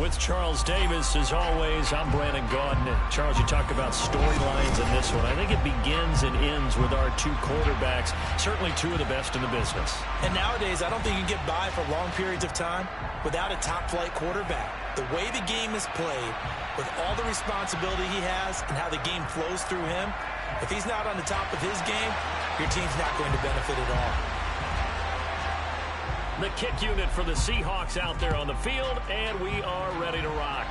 With Charles Davis, as always, I'm Brandon Gaudin. Charles, you talk about storylines in this one. I think it begins and ends with our two quarterbacks, certainly two of the best in the business. And nowadays, I don't think you can get by for long periods of time without a top-flight quarterback. The way the game is played, with all the responsibility he has and how the game flows through him, if he's not on the top of his game, your team's not going to benefit at all. The kick unit for the Seahawks out there on the field, and we are ready to rock.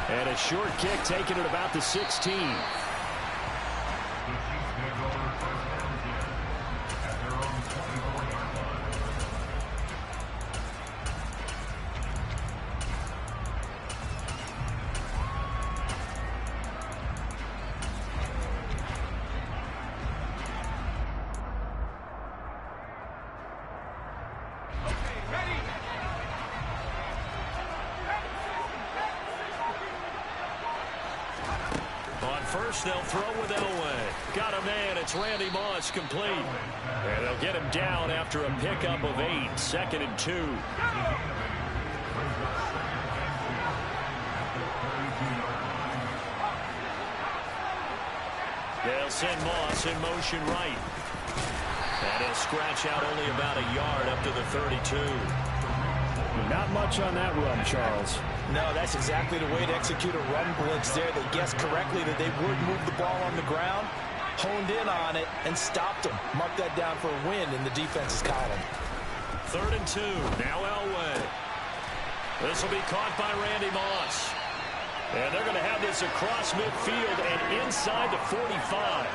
And a short kick taken at about the 16. First, they'll throw with Elway. Got a man. It's Randy Moss, complete. And they'll get him down after a pickup of 8. 2nd and 2. They'll send Moss in motion right. And he'll scratch out only about a yard up to the 32. Not much on that run, Charles. No, that's exactly the way to execute a run blitz there. They guessed correctly that they would move the ball on the ground, honed in on it, and stopped them. Mark that down for a win in the defense's column. 3rd and 2. Now Elway. This will be caught by Randy Moss. And they're going to have this across midfield and inside the 45.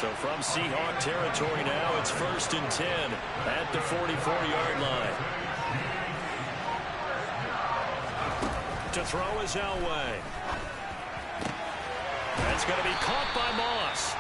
So from Seahawk territory now, it's 1st and 10 at the 44-yard line. To throw is Elway. That's going to be caught by Moss.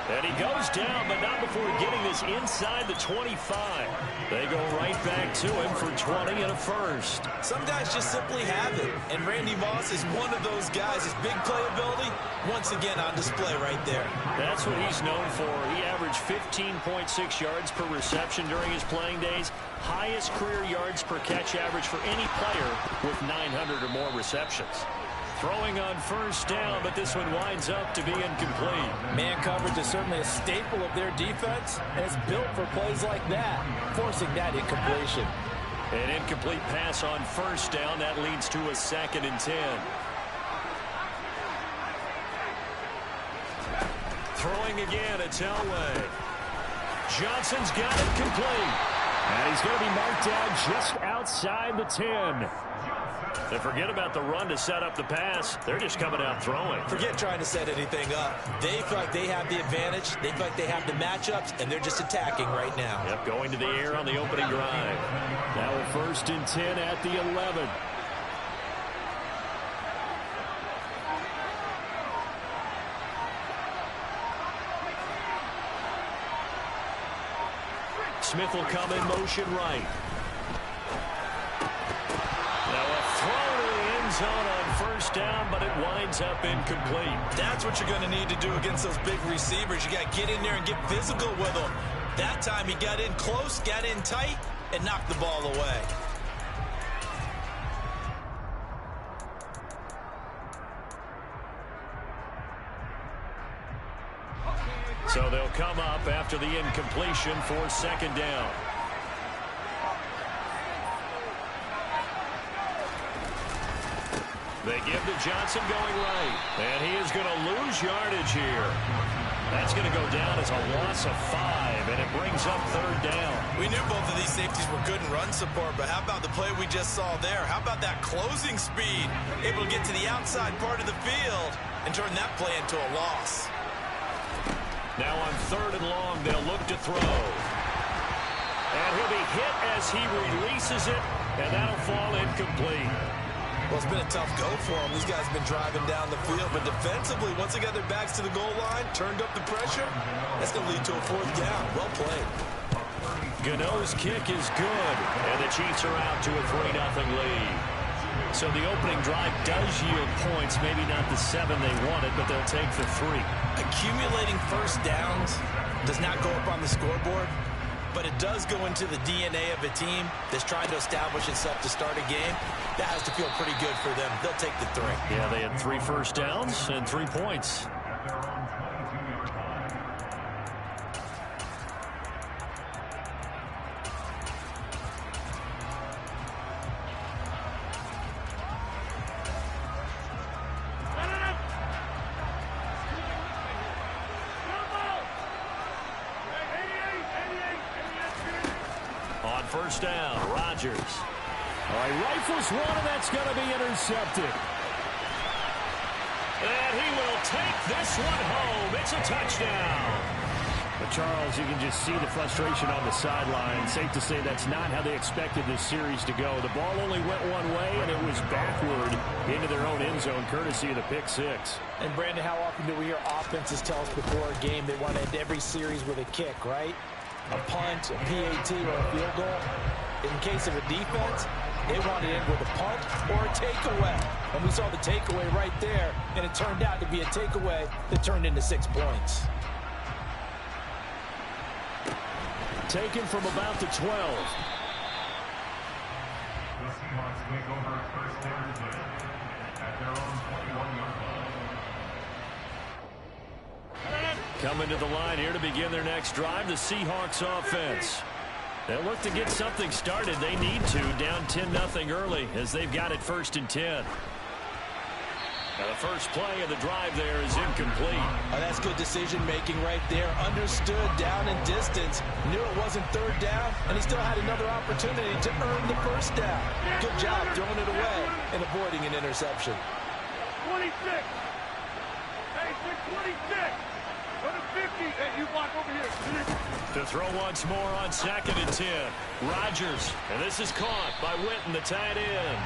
And he goes down, but not before getting this inside the 25. They go right back to him for 20 and a first. Some guys just simply have it, and Randy Moss is one of those guys. His big playability, once again on display right there. That's what he's known for. He averaged 15.6 yards per reception during his playing days. Highest career yards per catch average for any player with 900 or more receptions. Throwing on 1st down, but this one winds up to be incomplete. Man coverage is certainly a staple of their defense, and it's built for plays like that, forcing that incompletion. An incomplete pass on 1st down. That leads to a 2nd and 10. Throwing again, it's Elway. Johnson's got it complete. And he's going to be marked down just outside the 10. They forget about the run to set up the pass. They're just coming out throwing. Forget trying to set anything up. They feel like they have the advantage. They feel like they have the matchups, and they're just attacking right now. Yep, going to the air on the opening drive. Now a 1st and 10 at the 11. Smith will come in motion right. Now a throw to the end zone on 1st down, but it winds up incomplete. That's what you're going to need to do against those big receivers. You got to get in there and get physical with them. That time he got in close, got in tight, and knocked the ball away. So they'll come up after the incompletion for 2nd down. They give to Johnson going right. And he is going to lose yardage here. That's going to go down as a loss of 5, and it brings up 3rd down. We knew both of these safeties were good in run support, but how about the play we just saw there? How about that closing speed? Able to get to the outside part of the field and turn that play into a loss. Now on 3rd and long, they'll look to throw. And he'll be hit as he releases it, and that'll fall incomplete. Well, it's been a tough go for them. These guys have been driving down the field, but defensively, once they got their backs to the goal line, turned up the pressure, that's going to lead to a 4th down. Well played. Gano's kick is good, and the Chiefs are out to a 3-0 lead. So the opening drive does yield points, maybe not the 7 they wanted, but they'll take the 3. Accumulating 1st downs does not go up on the scoreboard, but it does go into the DNA of a team that's trying to establish itself to start a game. That has to feel pretty good for them. They'll take the 3. Yeah, they had 3 first downs and 3 points. On first down, Rodgers. All right, rifles one, and that's going to be intercepted. And he will take this one home. It's a touchdown. But Charles, you can just see the frustration on the sideline. Safe to say that's not how they expected this series to go. The ball only went one way, and it was backward into their own end zone, courtesy of the pick 6. And, Brandon, how often do we hear offenses tell us before a game they want to end every series with a kick, right? A punt, a PAT, or a field goal. In case of a defense, they want to end with a punt or a takeaway. And we saw the takeaway right there, and it turned out to be a takeaway that turned into 6 points. Taken from about the 12. The Seahawks take over first down at their own 21-yard line. Coming to the line here to begin their next drive, the Seahawks offense. They'll look to get something started. They need to, down 10-0 early as they've got it 1st and 10. Now the first play of the drive there is incomplete. Oh, that's good decision-making right there. Understood down and distance. Knew it wasn't 3rd down, and he still had another opportunity to earn the 1st down. Good job throwing it away and avoiding an interception. 26. Hey, 26. Go to 50. Hey, you block over here. To throw once more on 2nd and 10. Rodgers, and this is caught by Witten, the tight end.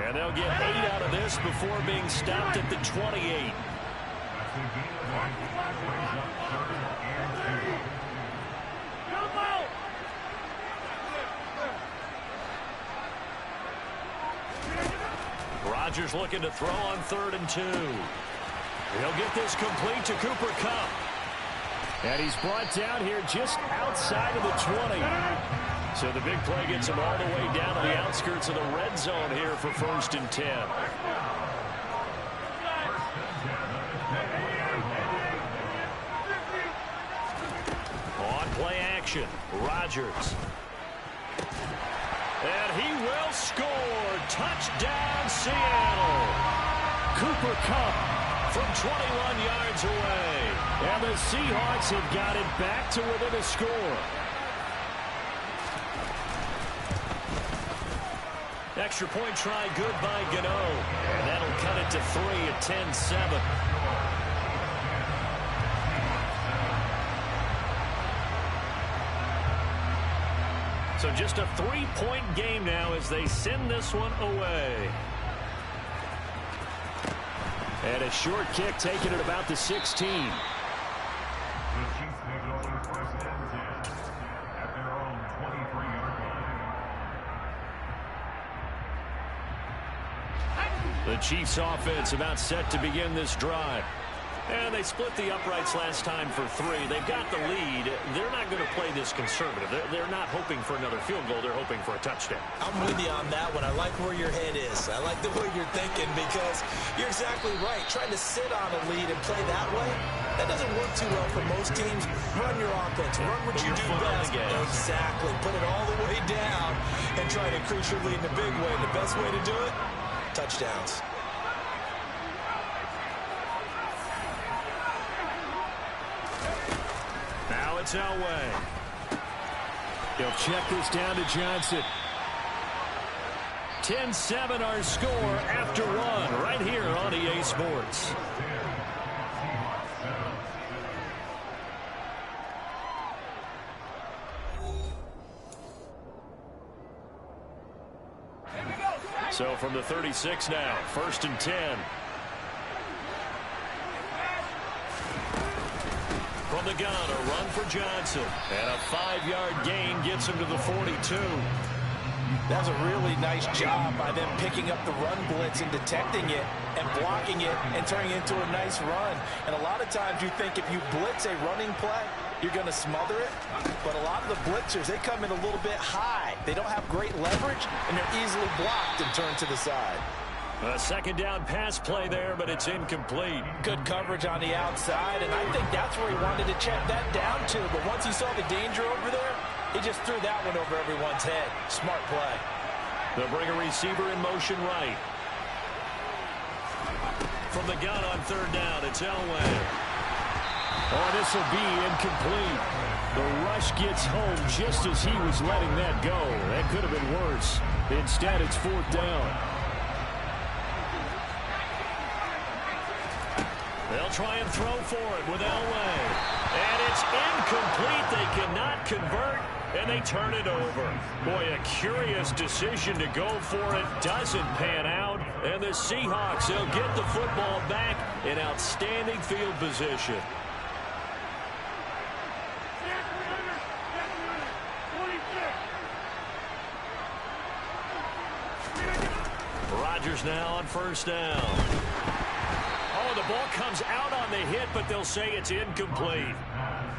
And they'll get 8 out of this before being stopped at the 28. Rodgers looking to throw on 3rd and 2. He'll get this complete to Cooper Kupp. And he's brought down here just outside of the 20. So the big play gets him all the way down to the outskirts of the red zone here for 1st and 10. On play action, Rodgers. And he will score. Touchdown, Seattle. Cooper Kupp from 21 yards away. And the Seahawks have got it back to within a score. Extra point try good by Gano. And that'll cut it to 3 at 10-7. So just a 3-point game now as they send this one away. And a short kick taken at about the 16. The Chiefs take over first and 10 at their own 23-yard line. The Chiefs offense about set to begin this drive. And they split the uprights last time for 3. They've got the lead. They're not going to play this conservative. They're not hoping for another field goal. They're hoping for a touchdown. I'm with you on that one. I like where your head is. I like the way you're thinking because you're exactly right. Trying to sit on a lead and play that way, that doesn't work too well for most teams. Run your offense. Run what you do best. Exactly. Put it all the way down and try to increase your lead in a big way. The best way to do it, touchdowns. Now it's Elway. He'll check this down to Johnson. 10-7 our score after 1 right here on EA Sports. So from the 36 now, 1st and 10. From the gun, a run for Johnson. And a 5-yard gain gets him to the 42. That's a really nice job by them picking up the run blitz and detecting it and blocking it and turning it into a nice run. And a lot of times you think if you blitz a running play, you're going to smother it. But a lot of the blitzers, they come in a little bit high. They don't have great leverage, and they're easily blocked and turned to the side. A second down pass play there, but it's incomplete. Good coverage on the outside, and I think that's where he wanted to check that down to. But once he saw the danger over there, he just threw that one over everyone's head. Smart play. They'll bring a receiver in motion right. From the gun on third down, it's Elway. Oh, this will be incomplete. The rush gets home just as he was letting that go. That could have been worse. Instead, it's fourth down. They'll try and throw for it with Elway. And it's incomplete. They cannot convert, and they turn it over. Boy, a curious decision to go for it. Doesn't pan out. And the Seahawks, they'll get the football back in outstanding field position. Rodgers now on first down. Oh, the ball comes out on the hit, but they'll say it's incomplete.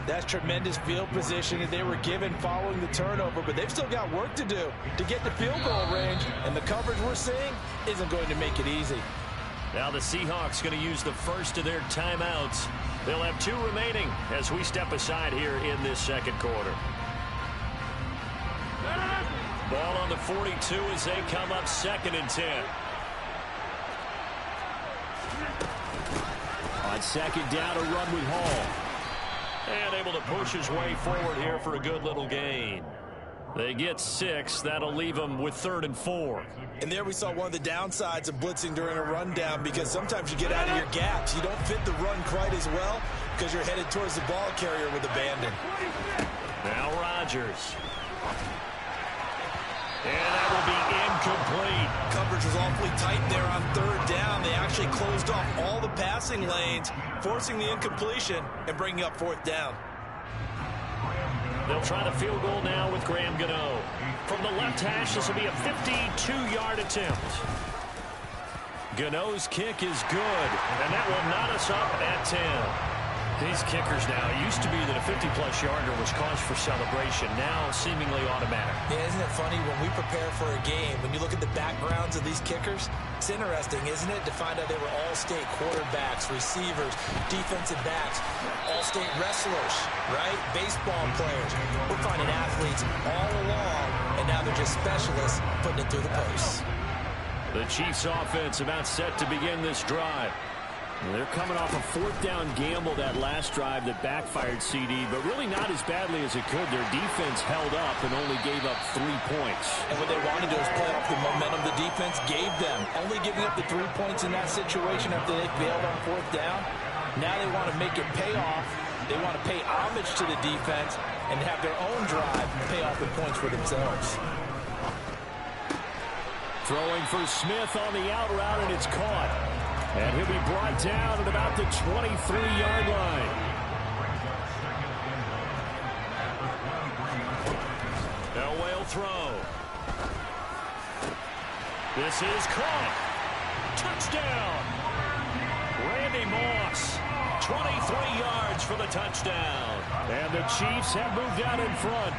That's tremendous field position that they were given following the turnover, but they've still got work to do to get to field goal range, and the coverage we're seeing isn't going to make it easy. Now the Seahawks going to use the first of their timeouts. They'll have 2 remaining as we step aside here in this second quarter. Ball on the 42 as they come up 2nd and 10. On second down, a run with Hall. And able to push his way forward here for a good little gain. They get 6. That'll leave them with 3rd and 4. And there we saw one of the downsides of blitzing during a rundown, because sometimes you get out of your gaps. You don't fit the run quite as well because you're headed towards the ball carrier with abandon. Now Rodgers. And that will be incomplete. Coverage was awfully tight there on 3rd down. They actually closed off all the passing lanes, forcing the incompletion and bringing up 4th down. They'll try the field goal now with Graham Gano. From the left hash, this will be a 52-yard attempt. Gano's kick is good, and that will knot us up at 10. These kickers now, it used to be that a 50-plus yarder was cause for celebration, now seemingly automatic. Yeah, isn't it funny when we prepare for a game, when you look at the backgrounds of these kickers, it's interesting, isn't it, to find out they were all-state quarterbacks, receivers, defensive backs, all-state wrestlers, right? Baseball players. We're finding athletes all along, and now they're just specialists putting it through the posts. The Chiefs offense about set to begin this drive. They're coming off a 4th down gamble that last drive that backfired CD, but really not as badly as it could. Their defense held up and only gave up 3 points. And what they wanted to do is play off the momentum the defense gave them. Only giving up the 3 points in that situation after they failed on 4th down. Now they want to make it pay off. They want to pay homage to the defense and have their own drive pay off the points for themselves. Throwing for Smith on the out route, and it's caught. And he'll be brought down at about the 23-yard line. Elway will throw. This is caught. Touchdown. Randy Moss. 23 yards for the touchdown. And the Chiefs have moved out in front.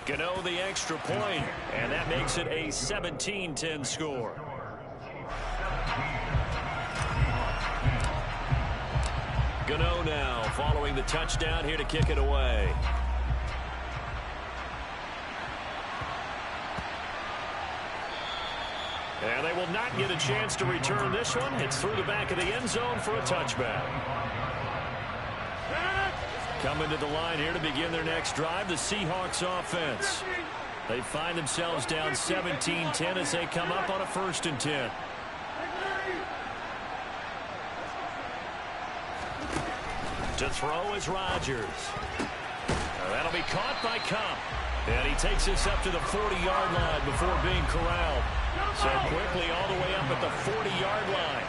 Gano the extra point, and that makes it a 17-10 score. Gano now following the touchdown here to kick it away. And they will not get a chance to return this one. It's through the back of the end zone for a touchback. Coming to the line here to begin their next drive, the Seahawks offense. They find themselves down 17-10 as they come up on a 1st and 10. To throw is Rodgers. That'll be caught by Cup. And he takes this up to the 40-yard line before being corralled. So quickly all the way up at the 40-yard line.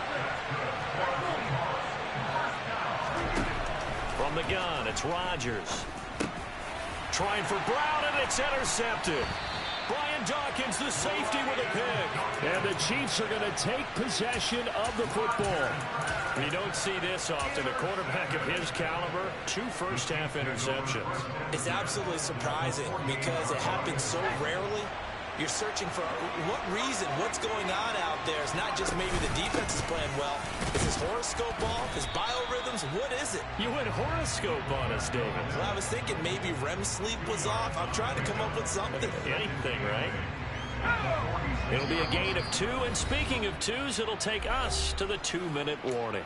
From the gun, it's Rodgers. Trying for Brown, and it's intercepted. Brian Dawkins, the safety, with a pick. And the Chiefs are going to take possession of the football. You don't see this often. A quarterback of his caliber, 2 first-half interceptions. It's absolutely surprising because it happens so rarely. You're searching for what reason, what's going on out there. It's not just maybe the defense is playing well. Is his horoscope off? His biorhythms? What is it? You went horoscope on us, David. Well, I was thinking maybe REM sleep was off. I'm trying to come up with something. Anything, right? It'll be a gain of 2, and speaking of 2s, it'll take us to the 2-minute warning.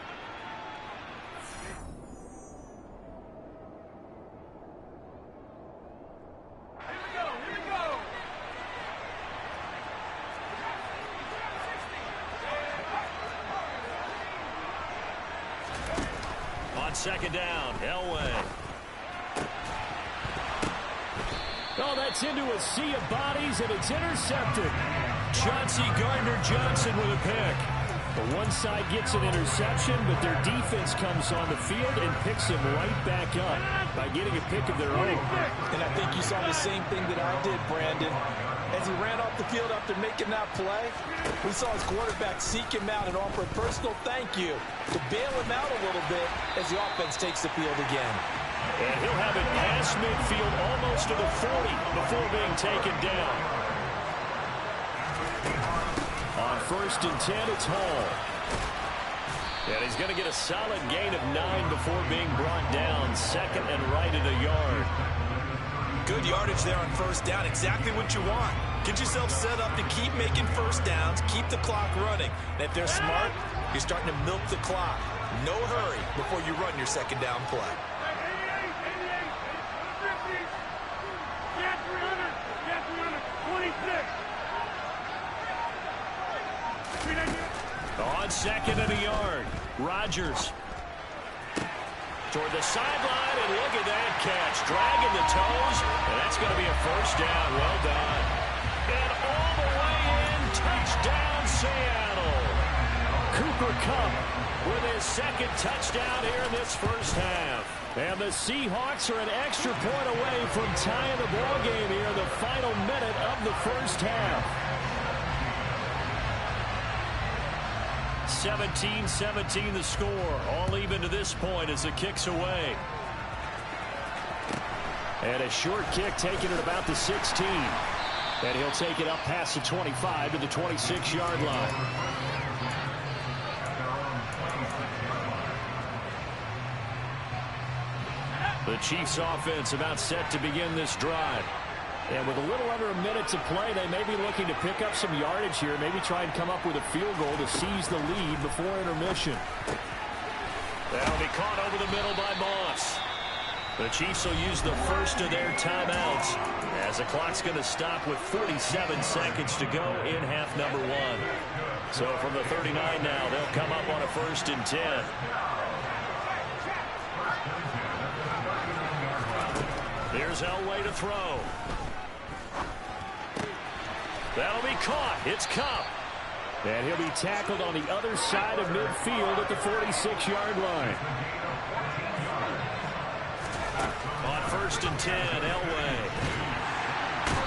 Second down, Elway. Oh, that's into a sea of bodies, and it's intercepted. Chauncey Gardner-Johnson with a pick. The one side gets an interception, but their defense comes on the field and picks him right back up by getting a pick of their own. And I think you saw the same thing that I did, Brandon. As he ran off the field after making that play, we saw his quarterback seek him out and offer a personal thank you to bail him out a little bit as the offense takes the field again. And he'll have it past midfield almost to the 40 before being taken down. On 1st and 10, it's Hall. And he's going to get a solid gain of 9 before being brought down. Second and right at a yard. Good yardage there on 1st down. Exactly what you want. Get yourself set up to keep making 1st downs, keep the clock running. And if they're smart, you're starting to milk the clock. No hurry before you run your 2nd down play. 26. On 2nd and a yard, Rodgers. Toward the sideline, and look at that catch. Dragging the toes, and that's going to be a 1st down. Well done. And all the way in, touchdown, Seattle. Cooper Kupp with his 2nd touchdown here in this 1st half. And the Seahawks are an extra point away from tying the ball game here in the final minute of the 1st half. 17-17 the score. All even to this point as the kick's away. And a short kick taken at about the 16. And he'll take it up past the 25 to the 26-yard line. The Chiefs offense about set to begin this drive. And with a little under a minute to play, they may be looking to pick up some yardage here. Maybe try and come up with a field goal to seize the lead before intermission. That'll be caught over the middle by Moss. The Chiefs will use the first of their timeouts as the clock's going to stop with 47 seconds to go in half number 1. So from the 39 now, they'll come up on a 1st and 10. Here's Elway to throw. That'll be caught. It's Kupp. And he'll be tackled on the other side of midfield at the 46-yard line. On 1st and 10, Elway.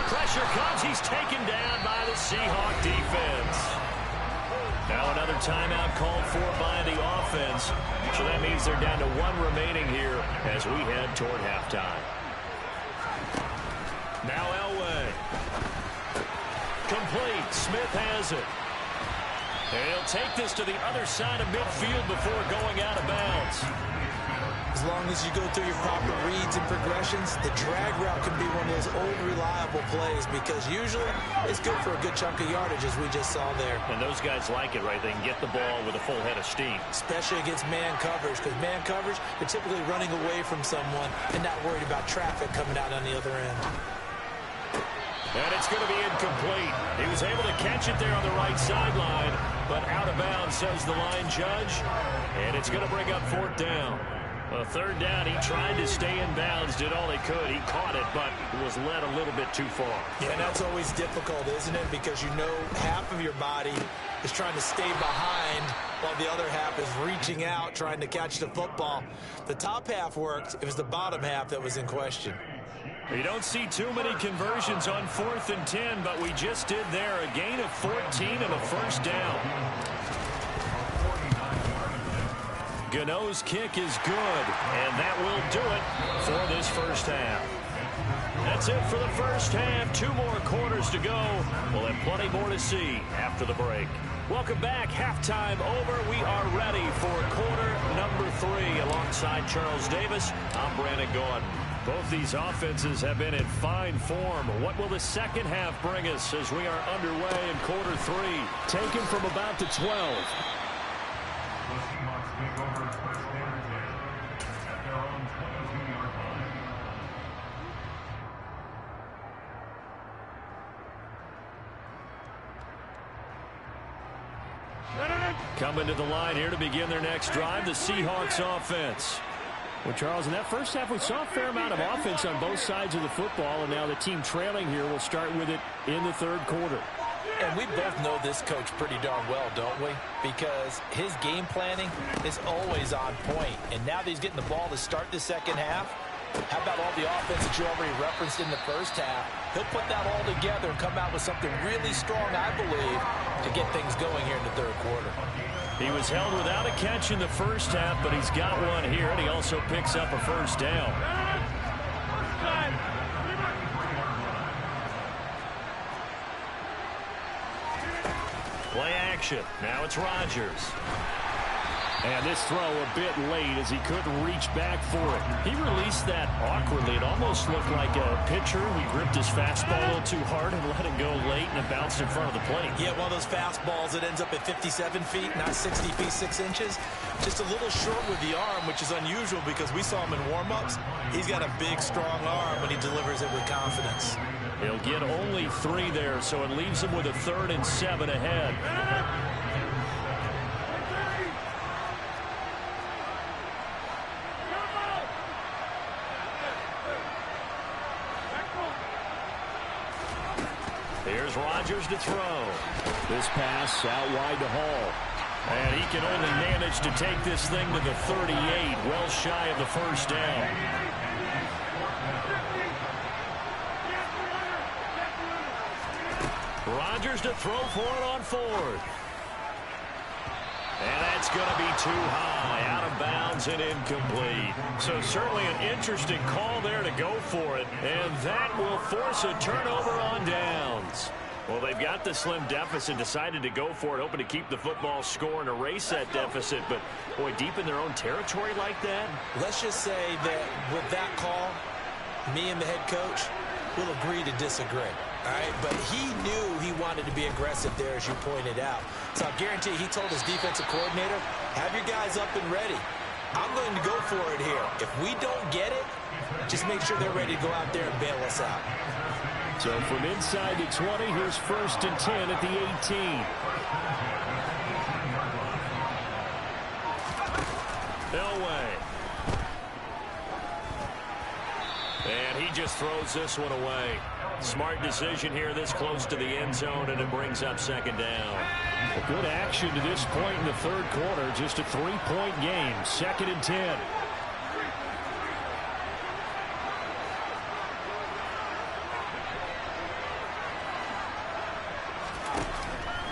Pressure comes. He's taken down by the Seahawk defense. Now another timeout called for by the offense. So that means they're down to 1 remaining here as we head toward halftime. Now Elway. Complete. Smith has it. And he'll take this to the other side of midfield before going out of bounds. As long as you go through your proper reads and progressions, the drag route can be one of those old reliable plays because usually it's good for a good chunk of yardage as we just saw there. And those guys like it, right? They can get the ball with a full head of steam. Especially against man coverage because man coverage, they're typically running away from someone and not worried about traffic coming out on the other end. And it's going to be incomplete. He was able to catch it there on the right sideline, but out of bounds, says the line judge. And it's going to bring up 4th down. A third down, he tried to stay in bounds, did all he could. He caught it, but was led a little bit too far. Yeah, and that's always difficult, isn't it? Because you know half of your body is trying to stay behind while the other half is reaching out, trying to catch the football. The top half worked. It was the bottom half that was in question. You don't see too many conversions on 4th and 10, but we just did there. A gain of 14 and a first down. Gano's kick is good, and that will do it for this first half. That's it for the first half. 2 more quarters to go. We'll have plenty more to see after the break. Welcome back. Halftime over. We are ready for quarter number 3. Alongside Charles Davis, I'm Brandon Gaudin. Both these offenses have been in fine form. What will the second half bring us as we are underway in quarter 3? Taken from about the 12. Coming to the line here to begin their next drive, the Seahawks offense. Well, Charles, in that first half, we saw a fair amount of offense on both sides of the football, and now the team trailing here will start with it in the third quarter. And we both know this coach pretty darn well, don't we? Because his game planning is always on point. And now that he's getting the ball to start the second half, how about all the offense that you already referenced in the first half? He'll put that all together and come out with something really strong, I believe, to get things going here in the third quarter. He was held without a catch in the first half, but he's got one here, and he also picks up a first down. Play action. Now it's Rodgers. And this throw a bit late as he couldn't reach back for it. He released that awkwardly. It almost looked like a pitcher. He gripped his fastball a little too hard and let it go late, and it bounced in front of the plate. Yeah, one of those fastballs that ends up at 57 feet, not 60 feet, 6 inches. Just a little short with the arm, which is unusual because we saw him in warm-ups. He's got a big, strong arm when he delivers it with confidence. He'll get only 3 there, so it leaves him with a 3rd and 7 ahead. Here's Rodgers to throw. This pass out wide to Hall. And he can only manage to take this thing to the 38, well shy of the first down. Rodgers to throw for it on 4th. And that's going to be too high, out of bounds and incomplete. So certainly an interesting call there to go for it. And that will force a turnover on downs. Well, they've got the slim deficit, decided to go for it, hoping to keep the football score and erase that deficit. But, boy, deep in their own territory like that? Let's just say that with that call, me and the head coach will agree to disagree. All right, but he knew he wanted to be aggressive there, as you pointed out. So I guarantee he told his defensive coordinator, have your guys up and ready. I'm going to go for it here. If we don't get it, just make sure they're ready to go out there and bail us out. So from inside the 20, here's 1st and 10 at the 18. Elway. And he just throws this one away. Smart decision here this close to the end zone, and it brings up 2nd down. Well, good action to this point in the third quarter. Just a 3-point game. 2nd and 10.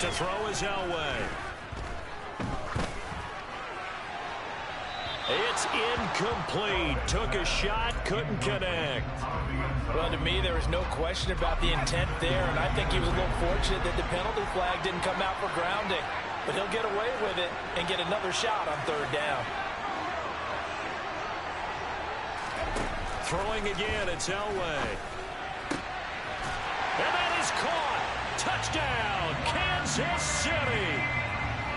To throw is Elway. It's incomplete. Took a shot, couldn't connect. Well, to me, there was no question about the intent there, and I think he was a little fortunate that the penalty flag didn't come out for grounding. But he'll get away with it and get another shot on 3rd down. Throwing again, it's Elway. And that is caught. Touchdown, Kansas City.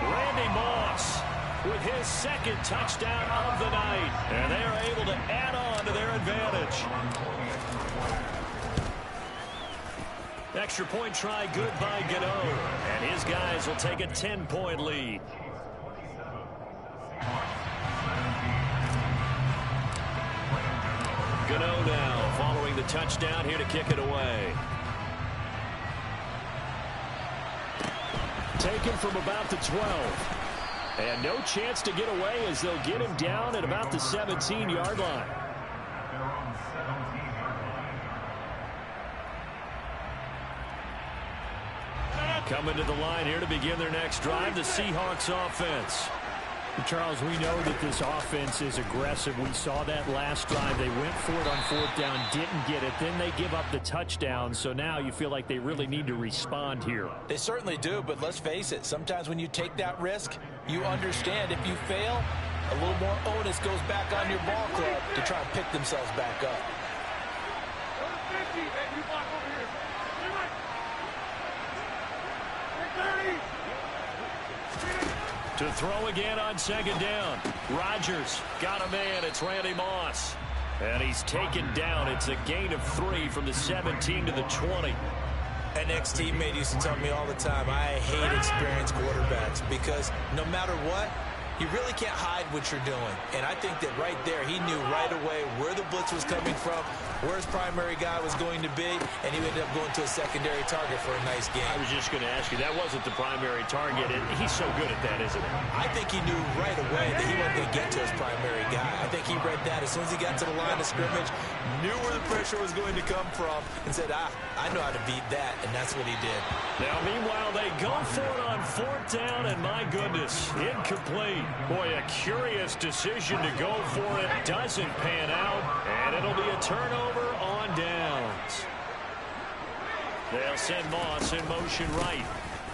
Randy Moss with his 2nd touchdown of the night. And they are able to add on to their advantage. Extra point try good by Gano. And his guys will take a 10-point lead. 2nd-0 now following the touchdown here to kick it away. Taken from about the 12. And no chance to get away as they'll get him down at about the 17-yard line. Coming to the line here to begin their next drive, the Seahawks offense. Charles, we know that this offense is aggressive. We saw that last drive. They went for it on 4th down, didn't get it. Then they give up the touchdown. So now you feel like they really need to respond here. They certainly do, but let's face it. Sometimes when you take that risk, you understand if you fail, a little more onus goes back on your ball club to try and pick themselves back up. To throw again on 2nd down. Rodgers got a man. It's Randy Moss. And he's taken down. It's a gain of 3 from the 17 to the 20. An ex-teammate used to tell me all the time, I hate experienced quarterbacks because no matter what, you really can't hide what you're doing. And I think that right there, he knew right away where the blitz was coming from, where his primary guy was going to be, and he ended up going to a secondary target for a nice game. I was just going to ask you, that wasn't the primary target, and he's so good at that, isn't he? I think he knew right away that he wasn't going to get to his primary guy. I think he read that as soon as he got to the line of scrimmage, knew where the pressure was going to come from, and said, I know how to beat that, and that's what he did. Now, meanwhile, they go for it on 4th down, and my goodness, incomplete. Boy, a curious decision to go for it. Doesn't pan out, and it'll be a turnover on downs. They'll send Moss in motion right.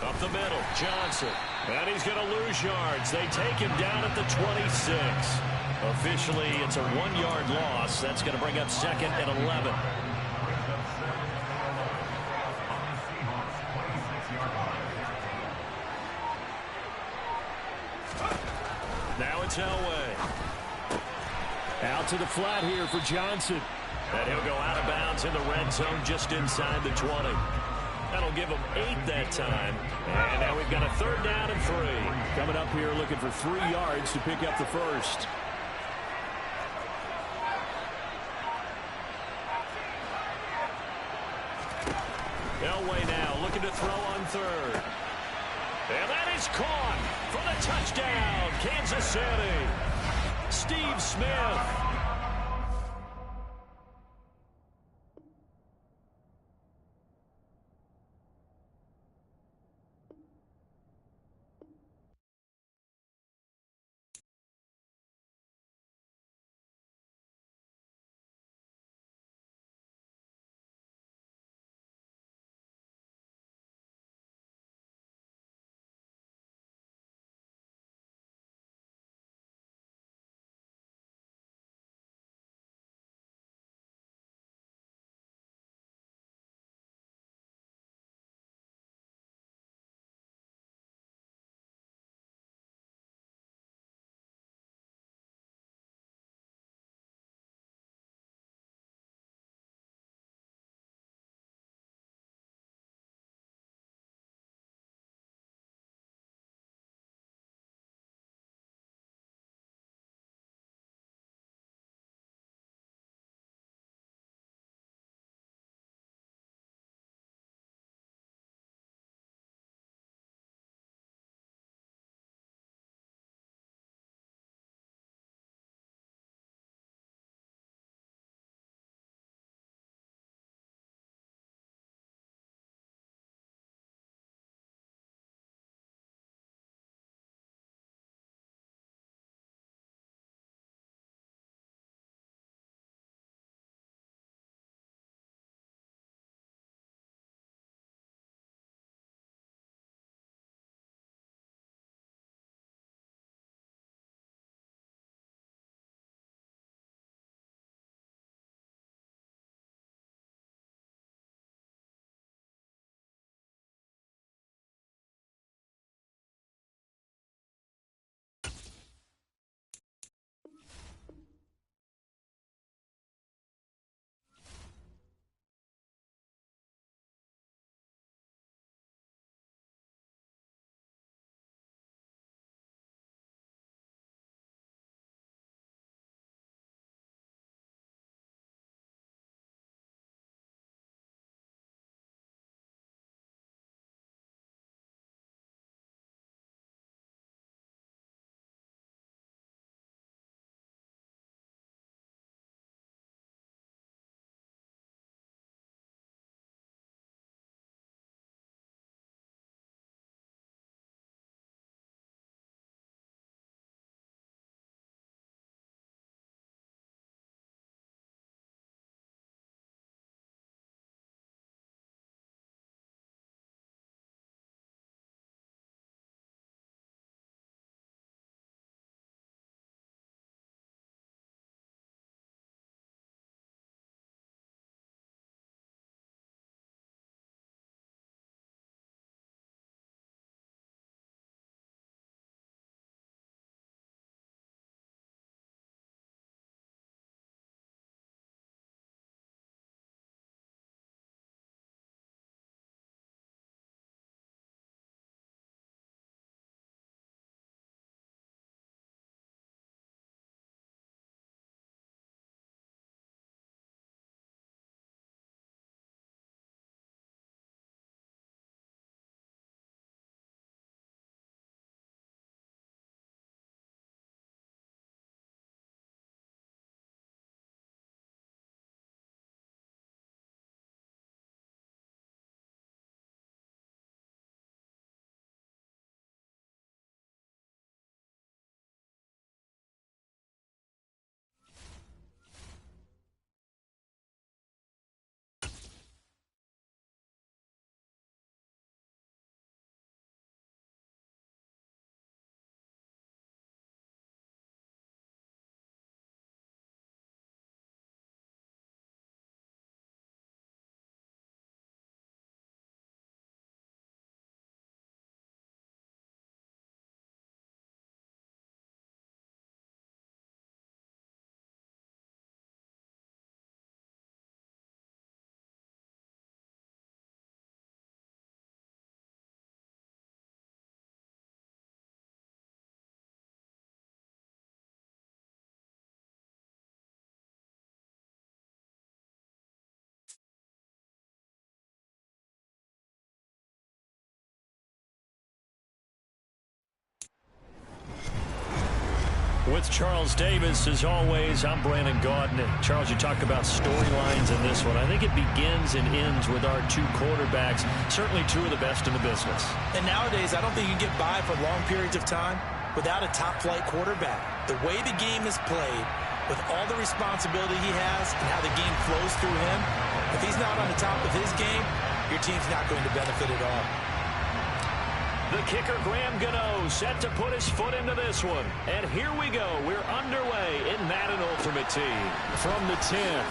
Up the middle, Johnson. And he's going to lose yards. They take him down at the 26. Officially, it's a 1-yard loss. That's going to bring up 2nd and 11. Now it's Elway. Out to the flat here for Johnson. And he'll go out of bounds in the red zone just inside the 20. That'll give him 8 that time. And now we've got a 3rd down and 3. Coming up here looking for 3 yards to pick up the first. Elway now looking to throw on 3rd. And that is caught for the touchdown, Kansas City. Steve Smith. with Charles Davis. As always, I'm Brandon Gaudin. Charles, you talk about storylines in this one. I think it begins and ends with our two quarterbacks, certainly two of the best in the business. And nowadays, I don't think you can get by for long periods of time without a top-flight quarterback. The way the game is played, with all the responsibility he has and how the game flows through him, if he's not on the top of his game, your team's not going to benefit at all. The kicker, Graham Gano, set to put his foot into this one. And here we go. We're underway in Madden Ultimate Team. From the 10.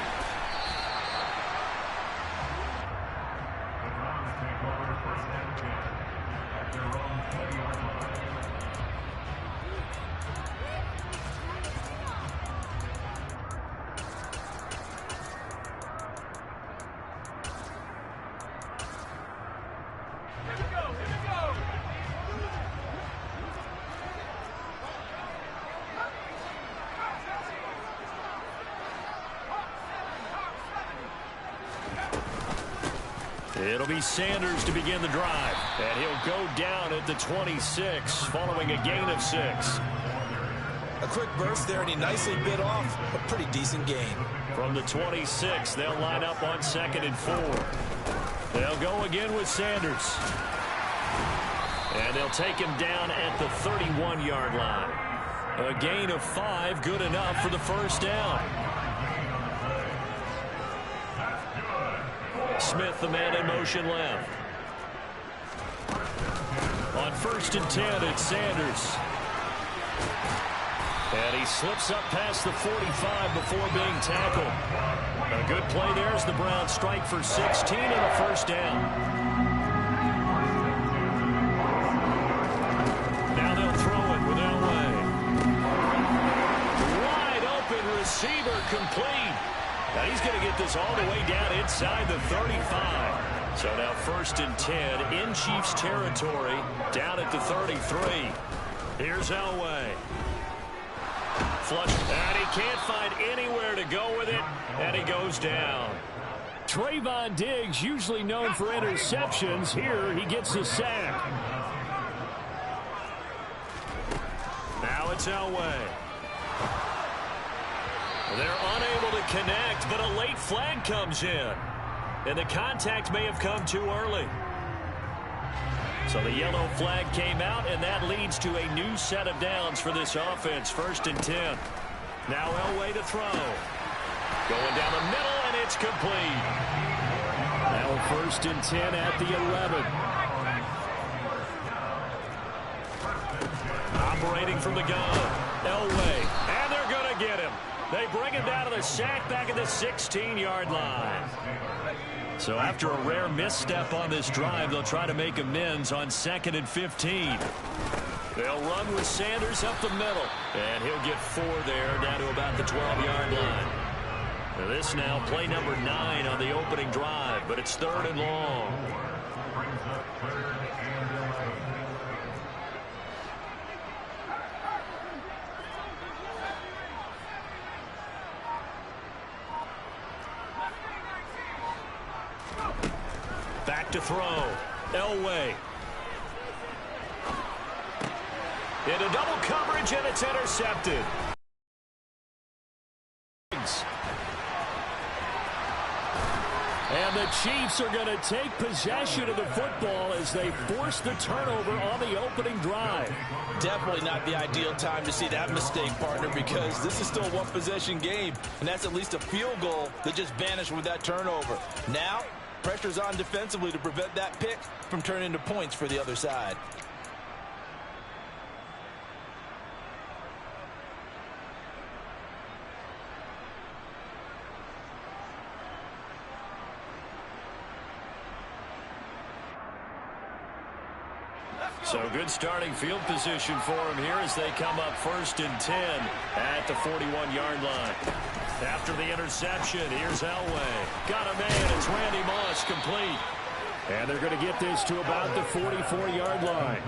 It'll be Sanders to begin the drive. And he'll go down at the 26 following a gain of 6. A quick burst there, and he nicely bit off a pretty decent gain. From the 26, they'll line up on 2nd and 4. They'll go again with Sanders. And they'll take him down at the 31-yard line. A gain of 5, good enough for the first down. Smith, the man in motion left. On 1st and 10, it's Sanders. And he slips up past the 45 before being tackled. A good play there as the Browns strike for 16 and a first down. Now they'll throw it with Elway. Wide open receiver complete. Now he's going to get this all the way down inside the 35. So now 1st and 10 in Chiefs territory, down at the 33. Here's Elway. Flush, and he can't find anywhere to go with it, and he goes down. Trayvon Diggs, usually known for interceptions. Here he gets the sack. Now it's Elway. They're unable to connect, but a late flag comes in. And the contact may have come too early. So the yellow flag came out, and that leads to a new set of downs for this offense. 1st and 10. Now Elway to throw. Going down the middle, and it's complete. Now 1st and 10 at the 11. Operating from the gun. Elway, and they're going to get him. They bring him down to the sack back at the 16-yard line. So after a rare misstep on this drive, they'll try to make amends on 2nd and 15. They'll run with Sanders up the middle. And he'll get 4 there, down to about the 12-yard line. Now this now play number 9 on the opening drive, but it's 3rd and long. Back to throw. Elway. Into double coverage, and it's intercepted. And the Chiefs are going to take possession of the football as they force the turnover on the opening drive. Definitely not the ideal time to see that mistake, partner, because this is still a one-possession game, and that's at least a field goal that just vanished with that turnover. Now, pressure's on defensively to prevent that pick from turning into points for the other side. So good starting field position for him here as they come up 1st and 10 at the 41-yard line. After the interception, here's Elway. Got a man. It's Randy Moss complete. And they're going to get this to about the 44-yard line.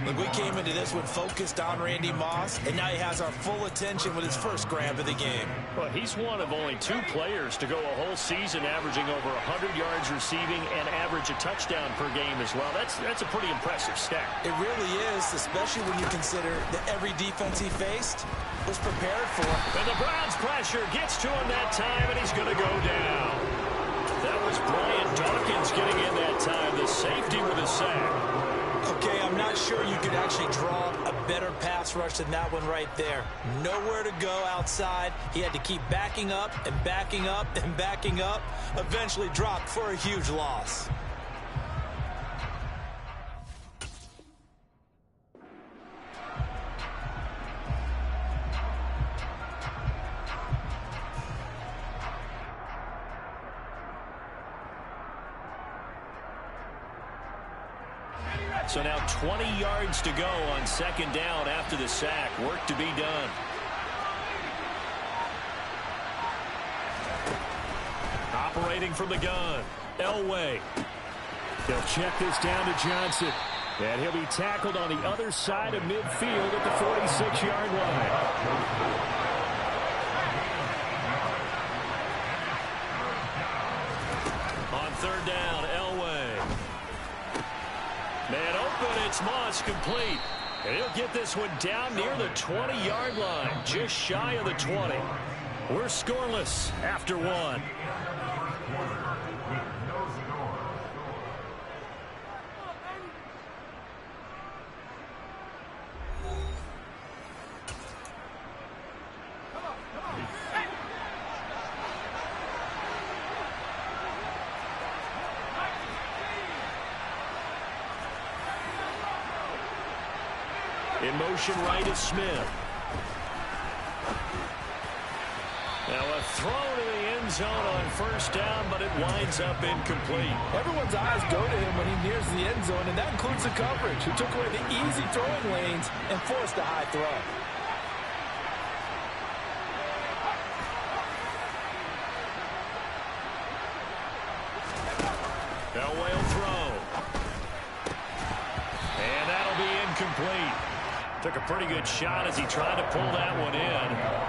Look, we came into this one focused on Randy Moss, and now he has our full attention with his first grab of the game. Well, he's one of only 2 players to go a whole season averaging over 100 yards receiving and average a touchdown per game as well. That's a pretty impressive stat. It really is, especially when you consider that every defense he faced was prepared for. And the Browns pressure gets to him that time, and he's going to go down. That was Brian Dawkins getting in that time, the safety with a sack. Okay, I'm not sure you could actually draw a better pass rush than that one right there. Nowhere to go outside. He had to keep backing up and backing up and backing up. Eventually dropped for a huge loss. So now 20 yards to go on second down after the sack. Work to be done. Operating from the gun, Elway. They'll check this down to Johnson. And he'll be tackled on the other side of midfield at the 46-yard line. On third down, Elway. Man open, it's Moss, complete. And he'll get this one down near the 20-yard line, just shy of the 20. We're scoreless after 1. In motion right is Smith. Now a throw to the end zone on first down, but it winds up incomplete. Everyone's eyes go to him when he nears the end zone, and that includes the coverage. He took away the easy throwing lanes and forced a high throw. Elway will throw. And that'll be incomplete. Took a pretty good shot as he tried to pull that one in.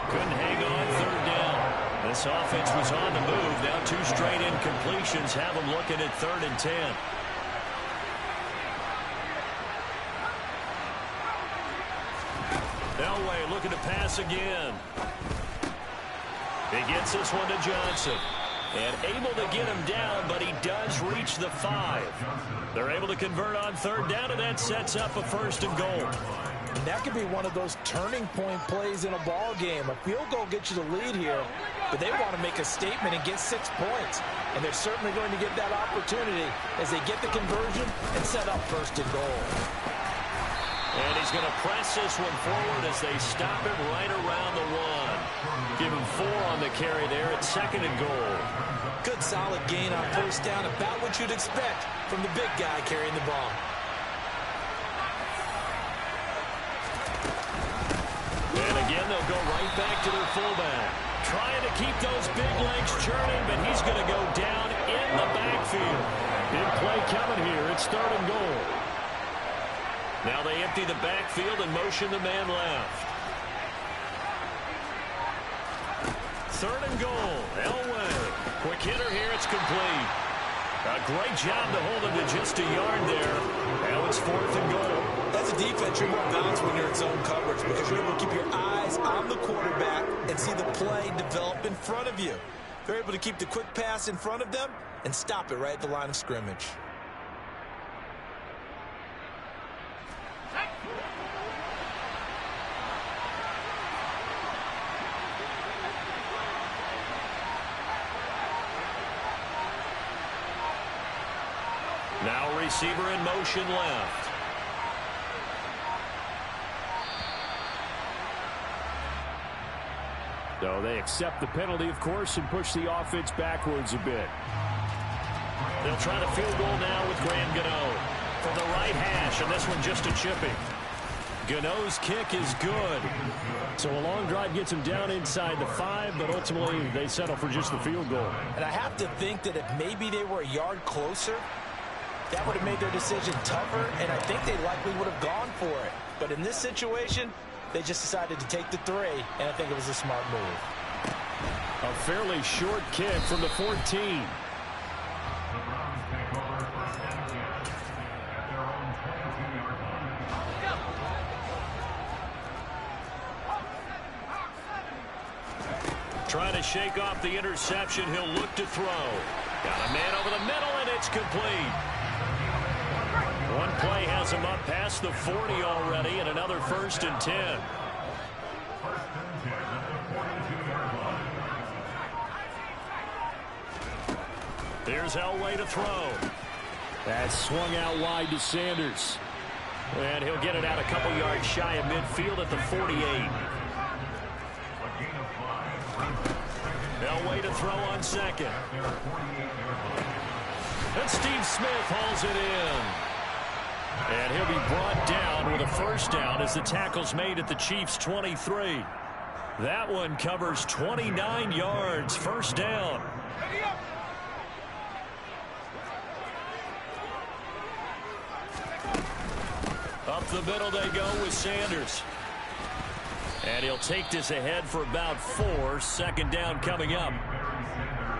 Couldn't hang on third down. This offense was on the move. Now 2 straight incompletions have them looking at 3rd and 10. Elway looking to pass again. He gets this one to Johnson. And able to get him down, but he does reach the 5. They're able to convert on third down, and that sets up a 1st and goal. And that could be one of those turning point plays in a ball game. A field goal gets you the lead here, but they want to make a statement and get 6 points. And they're certainly going to get that opportunity as they get the conversion and set up 1st and goal. And he's going to press this one forward as they stop him right around the 1. Give him 4 on the carry there at 2nd and goal. Good solid gain on first down, about what you'd expect from the big guy carrying the ball. And again, they'll go right back to their fullback. Trying to keep those big legs churning, but he's going to go down in the backfield. Big play coming here. It's 3rd and goal. Now they empty the backfield and motion the man left. 3rd and goal. Elway. Quick hitter here. It's complete. A great job to hold him to just a yard there. Now it's 4th and goal. As a defense, you're more balanced when you're in zone coverage because you're able to keep your eyes on the quarterback and see the play develop in front of you. They're able to keep the quick pass in front of them and stop it right at the line of scrimmage. Now receiver in motion left. So they accept the penalty, of course, and push the offense backwards a bit. They'll try the field goal now with Graham Gano from the right hash, and this one just a chipping. Gano's kick is good. So a long drive gets them down inside the 5, but ultimately they settle for just the field goal. And I have to think that if maybe they were a yard closer, That would have made their decision tougher, and I think they likely would have gone for it. But in this situation, they just decided to take the 3, and I think it was a smart move. A fairly short kick from the 14. Trying to shake off the interception. He'll look to throw. Got a man over the middle, and it's complete. One play has him up past the 40 already, and another 1st and 10. Here's Elway to throw. That's swung out wide to Sanders. And he'll get it out a couple yards shy of midfield at the 48. Elway to throw on 2nd. And Steve Smith hauls it in. And he'll be brought down with a 1st down as the tackle's made at the Chiefs' 23. That one covers 29 yards. 1st down. Up the middle they go with Sanders. And he'll take this ahead for about 4. 2nd down coming up.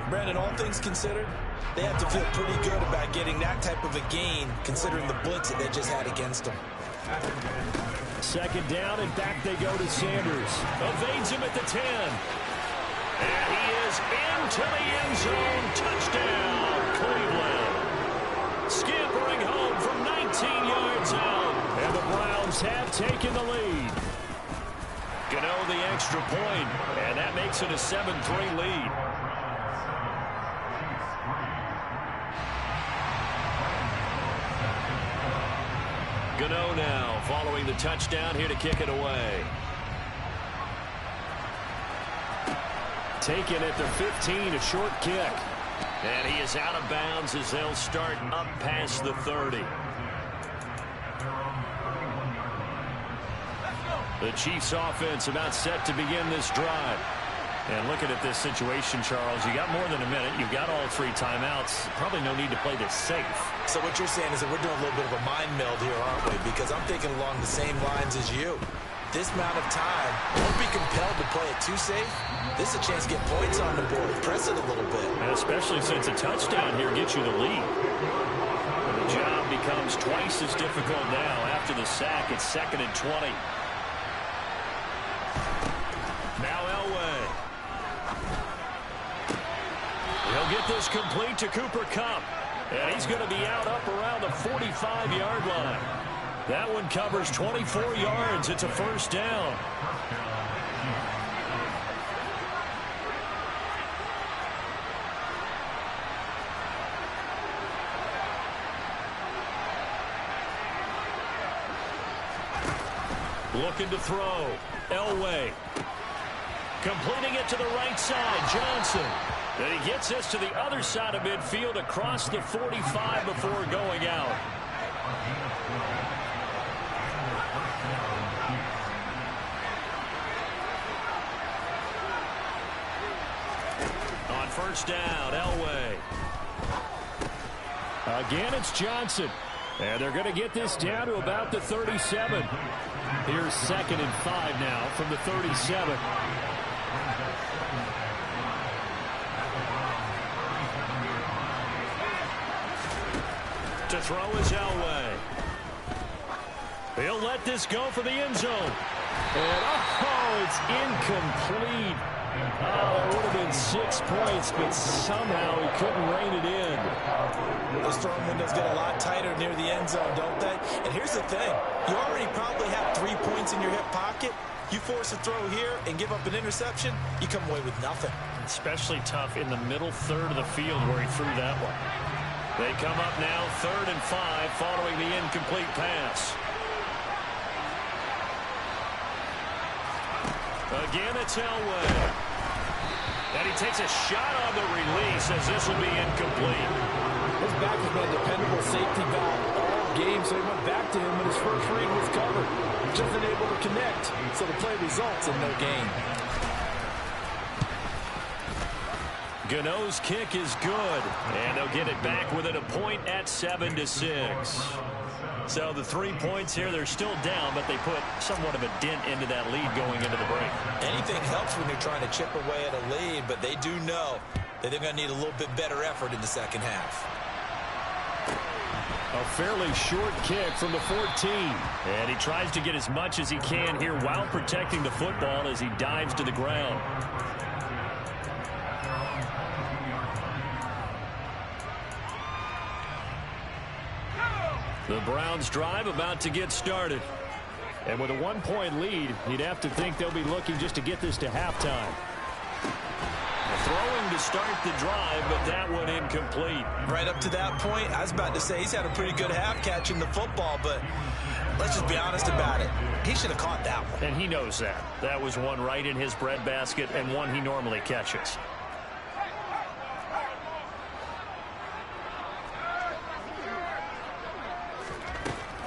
Brandon, all things considered, they have to feel pretty good about getting that type of a gain, considering the blitz that they just had against them. 2nd down, and back they go to Sanders. Evades him at the 10. And he is into the end zone. Touchdown, Cleveland. Scampering home from 19 yards out. And the Browns have taken the lead. Gano the extra point, and that makes it a 7-3 lead. Gano now following the touchdown here to kick it away. Taken at the 15, a short kick. And he is out of bounds as they'll start up past the 30. The Chiefs offense about set to begin this drive. And looking at this situation, Charles, you got more than a minute. You've got all 3 timeouts. Probably no need to play this safe. So what you're saying is that we're doing a little bit of a mind meld here, aren't we? Because I'm thinking along the same lines as you. This amount of time, don't be compelled to play it too safe. This is a chance to get points on the board. Press it a little bit. And especially since a touchdown here gets you the lead. And the job becomes twice as difficult now after the sack. It's 2nd and 20. Now Elway. He'll get this complete to Cooper Kupp. And he's going to be out up around the 45-yard line. That one covers 24 yards. It's a 1st down. Looking to throw. Elway. Completing it to the right side. Johnson. And he gets this to the other side of midfield across the 45 before going out. On 1st down, Elway. Again, it's Johnson. And they're going to get this down to about the 37. Here's 2nd and 5 now from the 37. To throw is Elway. He'll let this go for the end zone. And, oh, it's incomplete. Oh, it would have been 6 points, but somehow he couldn't rein it in. Those throwing windows get a lot tighter near the end zone, don't they? And here's the thing. You already probably have 3 points in your hip pocket. You force a throw here and give up an interception, you come away with nothing. Especially tough in the middle third of the field where he threw that one. They come up now 3rd and 5 following the incomplete pass. Again, it's Elway. And he takes a shot on the release as this will be incomplete. His back has been a dependable safety valve all game, so he went back to him when his first read was covered. Just unable to connect, so the play results in no gain. Gano's kick is good, and they'll get it back within a point at 7-6. So the 3 points here, they're still down, but they put somewhat of a dent into that lead going into the break. Anything helps when you're trying to chip away at a lead, but they do know that they're going to need a little bit better effort in the second half. A fairly short kick from the 14. And he tries to get as much as he can here while protecting the football as he dives to the ground. The Browns drive about to get started. And with a 1-point lead, you'd have to think they'll be looking just to get this to halftime. Throwing to start the drive, but that one incomplete. Right up to that point, I was about to say he's had a pretty good half catching the football, but let's just be honest about it. He should have caught that one. And he knows that. That was one right in his breadbasket and one he normally catches.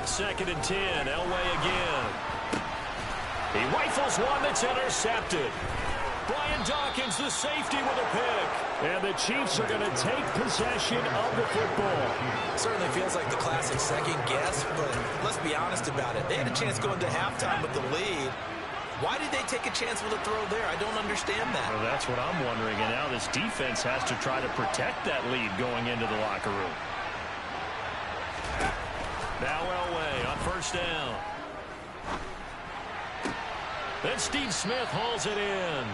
Second and 10, Elway again. He rifles one that's intercepted. Brian Dawkins, the safety, with a pick. And the Chiefs are going to take possession of the football. Certainly feels like the classic second guess, but let's be honest about it. They had a chance going to halftime with the lead. Why did they take a chance with a throw there? I don't understand that. Well, that's what I'm wondering. And now this defense has to try to protect that lead going into the locker room. Now Elway on first down. Then Steve Smith hauls it in.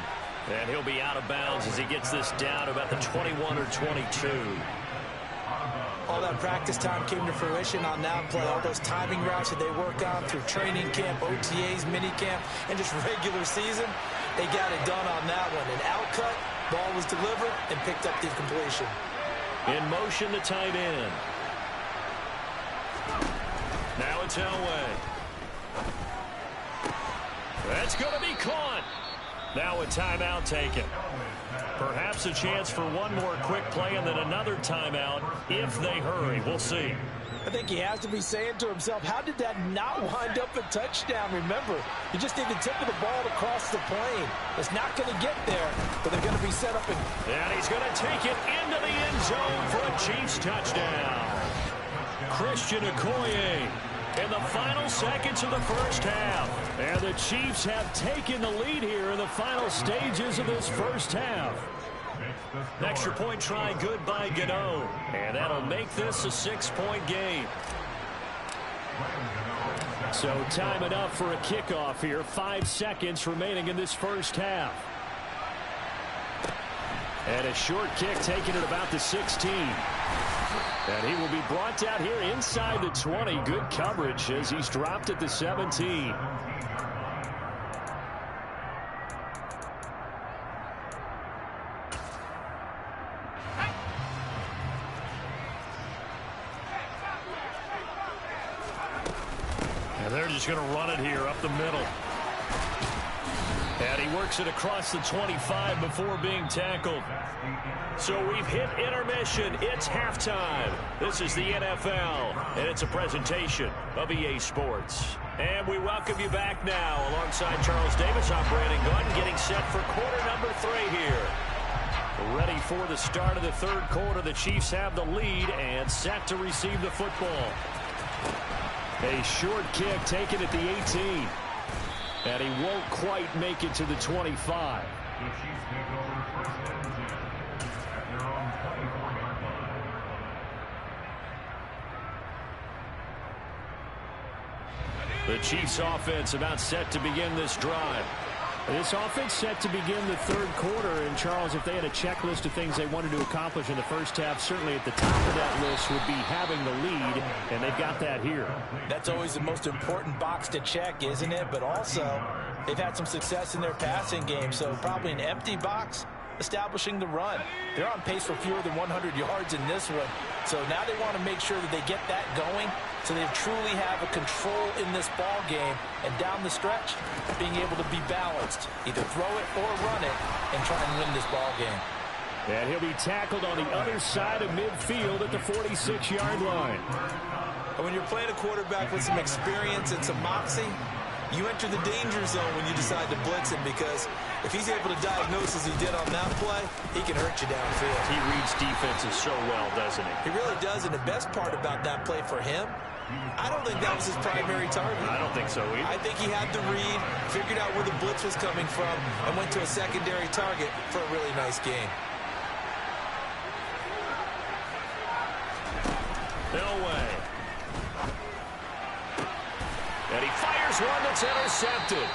And he'll be out of bounds as he gets this down about the 21 or 22. All that practice time came to fruition on that play. All those timing routes that they work on through training camp, OTAs, mini camp, and just regular season, they got it done on that one. An out cut, ball was delivered, and picked up the completion. In motion, the tight end. Now it's Elway. That's going to be caught. Now a timeout taken. Perhaps a chance for one more quick play and then another timeout if they hurry. We'll see. I think he has to be saying to himself, how did that not wind up a touchdown? Remember, you just need the tip of the ball to cross the plane. It's not going to get there, but they're going to be set up. And he's going to take it into the end zone for a Chiefs touchdown. Christian Okoye in the final seconds of the first half. And the Chiefs have taken the lead here in the final stages of this first half. Extra point try good by Gano. And that'll make this a 6-point game. So time enough for a kickoff here. 5 seconds remaining in this first half. And a short kick taken at about the 16. And he will be brought down here inside the 20. Good coverage as he's dropped at the 17. And they're just going to run it here up the middle. And he works it across the 25 before being tackled. So we've hit intermission. It's halftime. This is the NFL, and it's a presentation of EA Sports. And we welcome you back now. Alongside Charles Davis, I'm Brandon Gunn, getting set for quarter number 3 here. Ready for the start of the third quarter. The Chiefs have the lead and set to receive the football. A short kick taken at the 18. And he won't quite make it to the 25. The Chiefs offense about set to begin this drive. This offense set to begin the third quarter. And, Charles, if they had a checklist of things they wanted to accomplish in the first half, certainly at the top of that list would be having the lead, and they've got that here. That's always the most important box to check, isn't it? But also, they've had some success in their passing game, so probably an empty box establishing the run. They're on pace for fewer than 100 yards in this one, so now they want to make sure that they get that going so they truly have a control in this ball game, and down the stretch, being able to be balanced, either throw it or run it, and try and win this ball game. And he'll be tackled on the other side of midfield at the 46-yard line. And when you're playing a quarterback with some experience and some moxie, You enter the danger zone when you decide to blitz him, because if he's able to diagnose as he did on that play, he can hurt you downfield. He reads defenses so well, doesn't he? He really does, and the best part about that play for him, I don't think that was his primary target. I don't think so either. I think he had the read, figured out where the blitz was coming from, and went to a secondary target for a really nice game. Elway. And he fires one that's intercepted.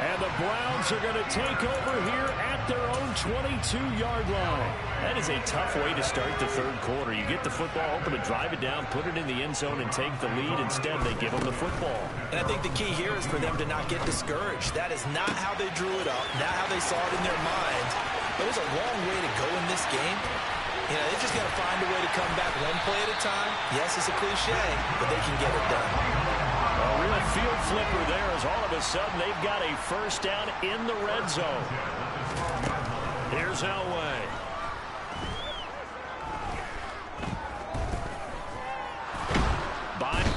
And the Browns are going to take over here at their own 22-yard line. That is a tough way to start the third quarter. You get the football open to drive it down, put it in the end zone, and take the lead. Instead, they give them the football. And I think the key here is for them to not get discouraged. That is not how they drew it up, not how they saw it in their minds. There's a long way to go in this game. You know, they just got to find a way to come back one play at a time. Yes, it's a cliche, but they can get it done. A real field flipper there, as all of a sudden they've got a first down in the red zone. Here's Elway.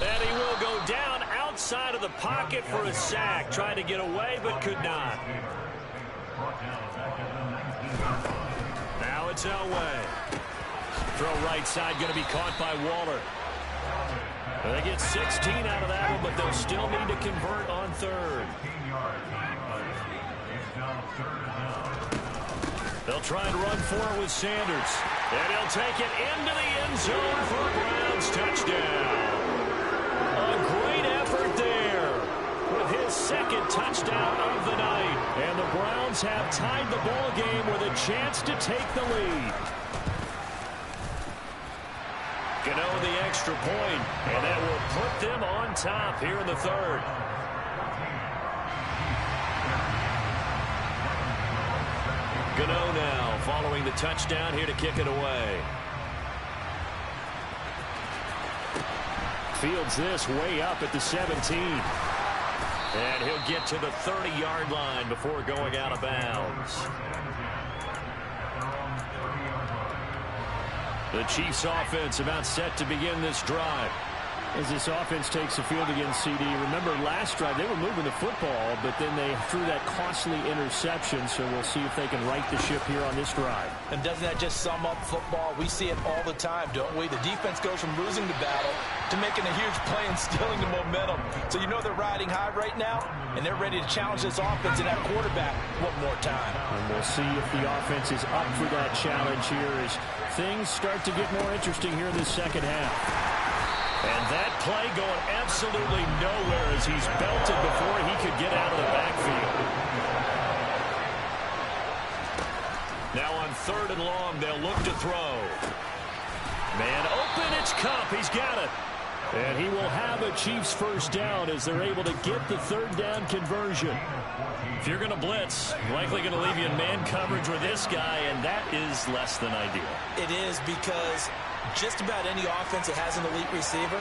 And he will go down outside of the pocket for a sack. Trying to get away, but could not. Now it's Elway. Throw right side, going to be caught by Waller. They get 16 out of that one, but they'll still need to convert on third. They'll try and run for it with Sanders. And he'll take it into the end zone for a Browns touchdown. A great effort there with his second touchdown of the night. And the Browns have tied the ball game with a chance to take the lead. Gano the extra point, and that will put them on top here in the third. Gano now following the touchdown here to kick it away. Fields this way up at the 17. And he'll get to the 30-yard line before going out of bounds. The Chiefs offense about set to begin this drive. As this offense takes the field against CD, remember last drive they were moving the football, but then they threw that costly interception, so we'll see if they can right the ship here on this drive. And doesn't that just sum up football? We see it all the time, don't we? The defense goes from losing the battle to making a huge play and stealing the momentum. So you know they're riding high right now, and they're ready to challenge this offense and that quarterback one more time. And we'll see if the offense is up for that challenge here as things start to get more interesting here in the second half. And that play going absolutely nowhere as he's belted before he could get out of the backfield. Now on third and long, they'll look to throw. Man open, it's Kupp. He's got it. And he will have a Chiefs first down as they're able to get the third down conversion. If you're going to blitz, likely going to leave you in man coverage with this guy, and that is less than ideal. It is, because just about any offense that has an elite receiver,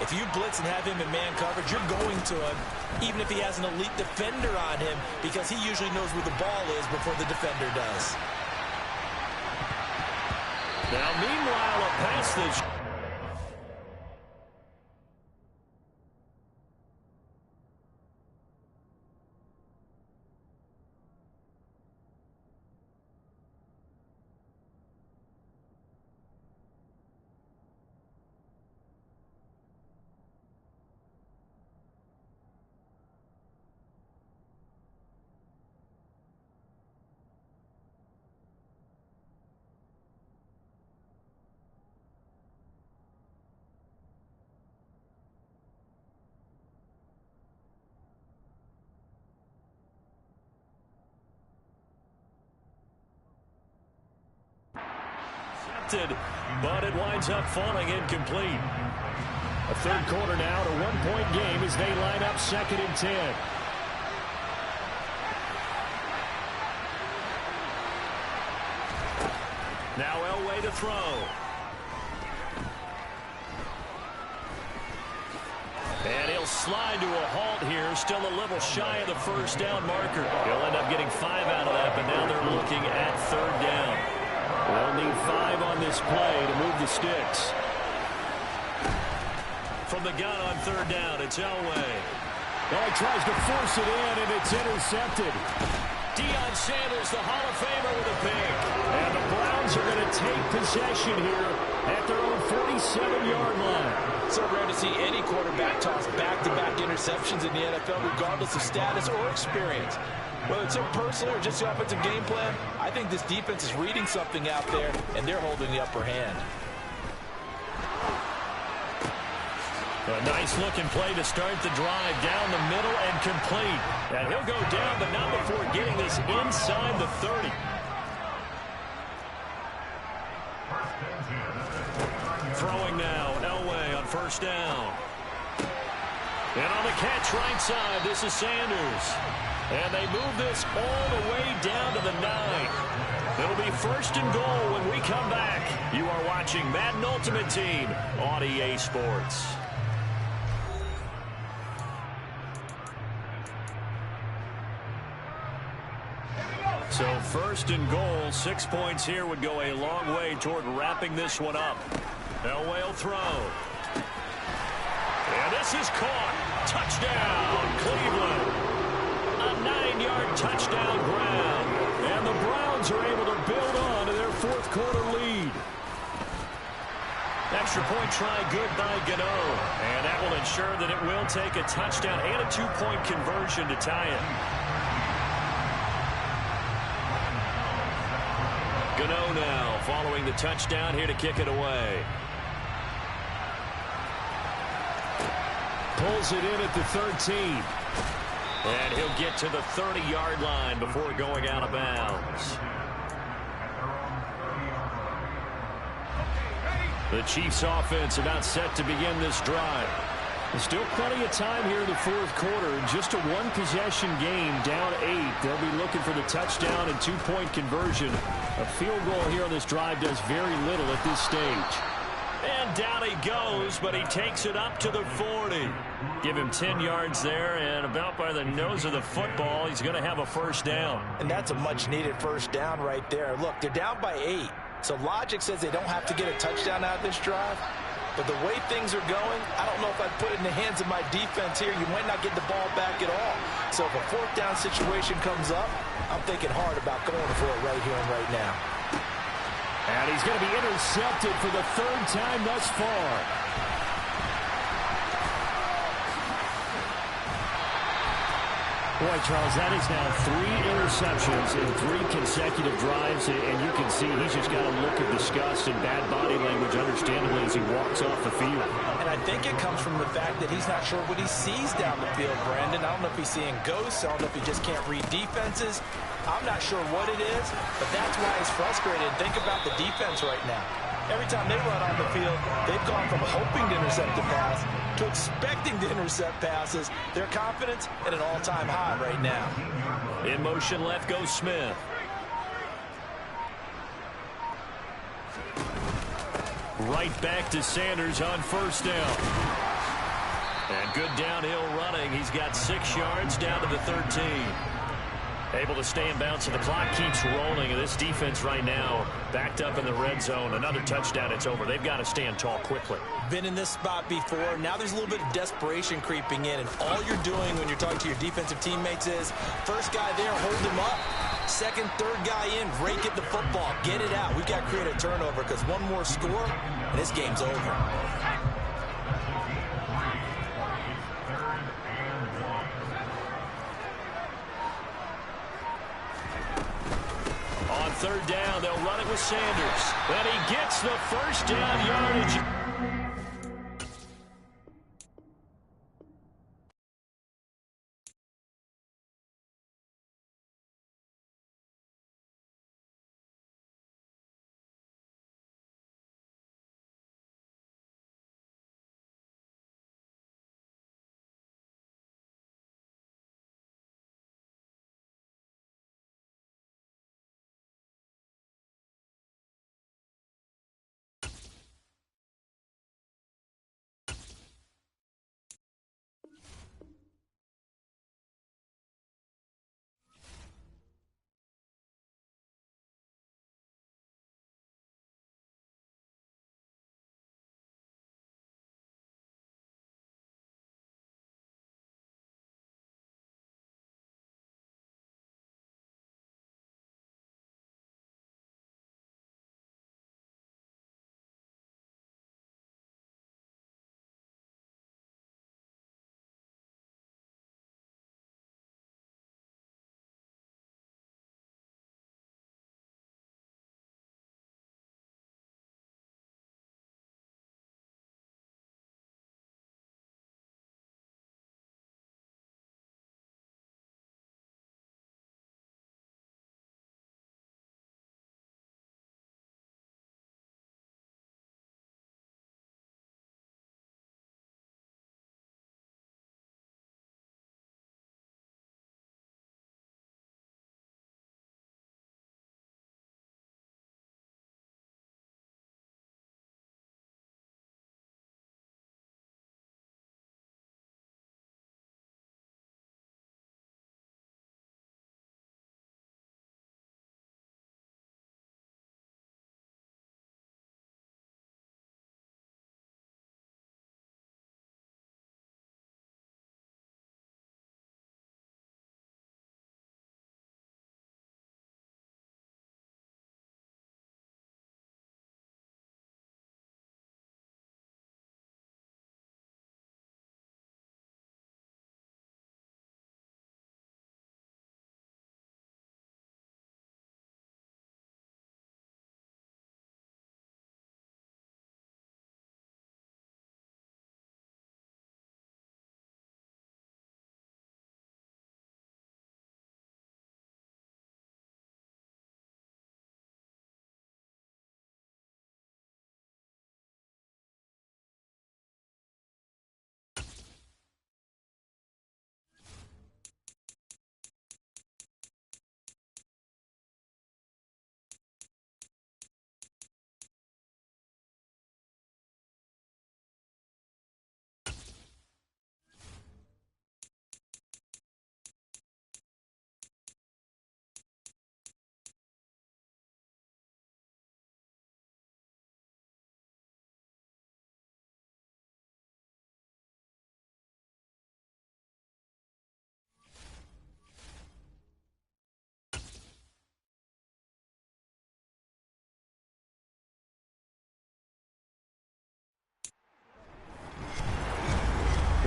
if you blitz and have him in man coverage, you're going to him, even if he has an elite defender on him, because he usually knows where the ball is before the defender does. Now, meanwhile, a pass that's... but it winds up falling incomplete. A third quarter now, to one-point game as they line up 2nd and 10. Now Elway to throw. And he'll slide to a halt here, still a little shy of the first down marker. He'll end up getting 5 out of that, but now they're looking at third down. They'll need 5 on this play to move the sticks. From the gun on third down, it's Elway. Oh, he tries to force it in, and it's intercepted. Deion Sanders, the Hall of Famer, with a pick. And the Browns are going to take possession here at their own 47-yard line. So rare to see any quarterback toss back-to-back interceptions in the NFL, regardless of status or experience. Whether it's him personally or just the offensive game plan, I think this defense is reading something out there, and they're holding the upper hand. A nice-looking play to start the drive down the middle and complete. And he'll go down, but not before getting this inside the 30. Throwing now, Elway on first down. And on the catch right side, this is Sanders. And they move this all the way down to the 9. It'll be first and goal when we come back. You are watching Madden Ultimate Team on EA Sports. So first and goal, 6 points here would go a long way toward wrapping this one up. Elway will throw. And this is caught. Touchdown, Cleveland. A 9-yard touchdown ground. And the Browns are able to build on to their fourth quarter lead. Extra point try good by Gano. And that will ensure that it will take a touchdown and a 2-point conversion to tie it. Gano now following the touchdown here to kick it away. Pulls it in at the 13. And he'll get to the 30-yard line before going out of bounds. The Chiefs offense about set to begin this drive. There's still plenty of time here in the fourth quarter. Just a one-possession game, down 8. They'll be looking for the touchdown and 2-point conversion. A field goal here on this drive does very little at this stage. And down he goes, but he takes it up to the 40. Give him 10 yards there, and about by the nose of the football, he's going to have a first down. And that's a much-needed first down right there. Look, they're down by 8, so logic says they don't have to get a touchdown out of this drive. But the way things are going, I don't know if I'd put it in the hands of my defense here. You might not get the ball back at all. So if a fourth down situation comes up, I'm thinking hard about going for it right here and right now. And he's going to be intercepted for the 3rd time thus far. Boy, Charles, that is now 3 interceptions in 3 consecutive drives, and you can see he's just got a look of disgust and bad body language, understandably, as he walks off the field. And I think it comes from the fact that he's not sure what he sees down the field, Brandon. I don't know if he's seeing ghosts. I don't know if he just can't read defenses. I'm not sure what it is, but that's why he's frustrated. Think about the defense right now. Every time they run on the field, they've gone from hoping to intercept a pass to expecting to intercept passes. Their confidence at an all-time high right now. In motion left goes Smith. Right back to Sanders on first down. And good downhill running. He's got 6 yards down to the 13. Able to stay in bounds, and the clock keeps rolling. And this defense right now backed up in the red zone. Another touchdown, it's over. They've got to stand tall quickly. Been in this spot before. Now there's a little bit of desperation creeping in. And all you're doing when you're talking to your defensive teammates is, first guy there, hold him up. Second, third guy in, rake at the football. Get it out. We've got to create a turnover because one more score, and this game's over. On third down, they'll run it with Sanders. And he gets the first down yardage.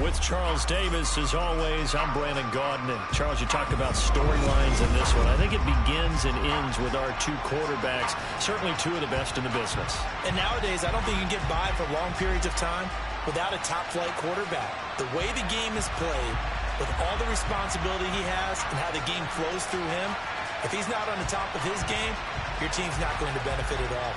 With Charles Davis, as always, I'm Brandon Gaudin. And Charles, you talked about storylines in this one. I think it begins and ends with our two quarterbacks, certainly two of the best in the business. And nowadays, I don't think you can get by for long periods of time without a top-flight quarterback. The way the game is played, with all the responsibility he has and how the game flows through him, if he's not on the top of his game, your team's not going to benefit at all.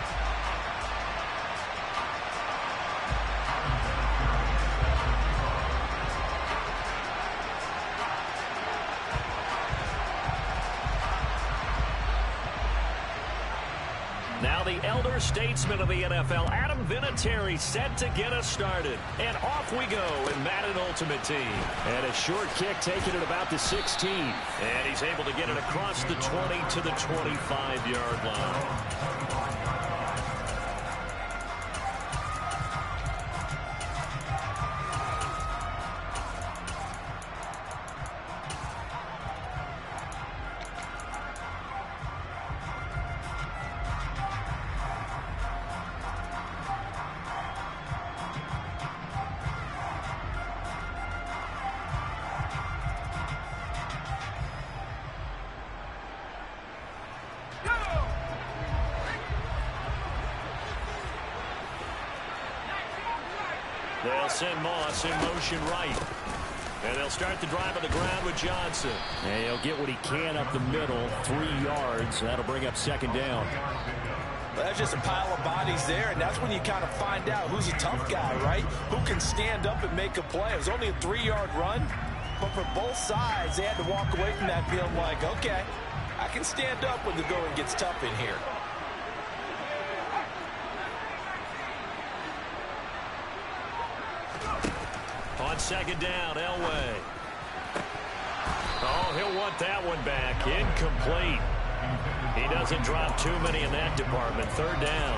Now the elder statesman of the NFL, Adam Vinatieri, set to get us started. And off we go in Madden Ultimate Team. And a short kick taken at about the 16. And he's able to get it across the 20 to the 25-yard line. They'll send Moss in motion right. And they'll start the drive on the ground with Johnson. And he'll get what he can up the middle, 3 yards. That'll bring up second down. Well, that's just a pile of bodies there, and that's when you kind of find out who's a tough guy, right? Who can stand up and make a play. It was only a 3-yard run, but for both sides, they had to walk away from that feeling like, okay, I can stand up when the going gets tough in here. On second down, Elway. Oh, he'll want that one back. Incomplete. He doesn't drop too many in that department. Third down.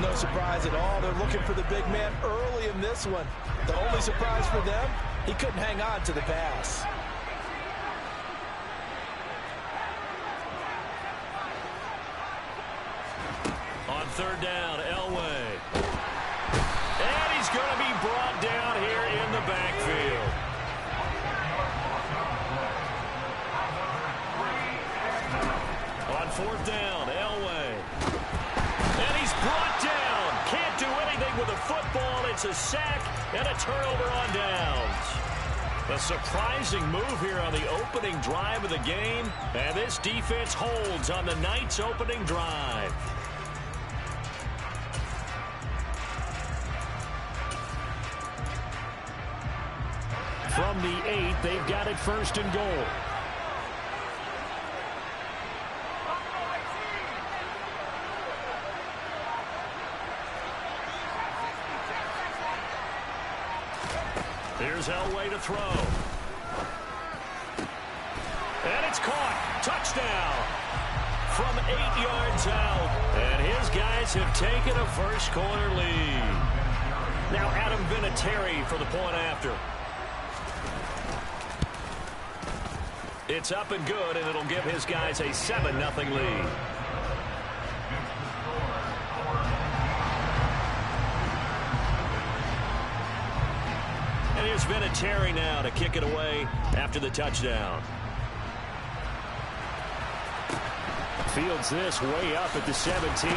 No surprise at all. They're looking for the big man early in this one. The only surprise for them, he couldn't hang on to the pass. On third down, Elway. And he's going to be brought down here in the backfield. On fourth down, Elway. And he's brought down. Can't do anything with the football. It's a sack and a turnover on downs. A surprising move here on the opening drive of the game. And this defense holds on the night's opening drive. From the 8, they've got it first and goal. Here's Elway to throw. And it's caught. Touchdown. From 8 yards out. And his guys have taken a first quarter lead. Now Adam Vinatieri for the point after. It's up and good, and it'll give his guys a 7-0 lead. And here's Vinatieri now to kick it away after the touchdown. Fields this way up at the 17.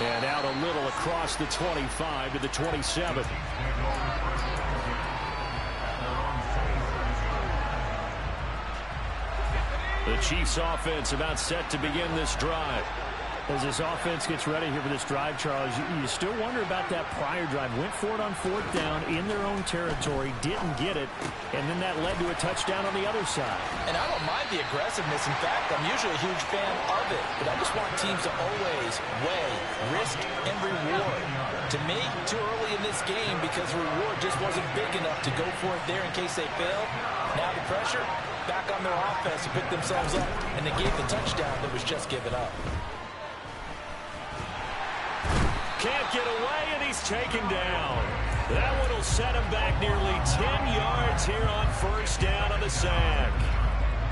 And out a little across the 25 to the 27. The Chiefs offense about set to begin this drive. As this offense gets ready here for this drive, Charles, you still wonder about that prior drive. Went for it on fourth down in their own territory, didn't get it, and then that led to a touchdown on the other side. And I don't mind the aggressiveness. In fact, I'm usually a huge fan of it. But I just want teams to always weigh risk and reward. To me, too early in this game because the reward just wasn't big enough to go for it there in case they failed. Now the pressure back on their offense to pick themselves up, and they gave the touchdown that was just given up. Can't get away, and he's taken down. That one will set him back nearly 10 yards here on first down on the sack.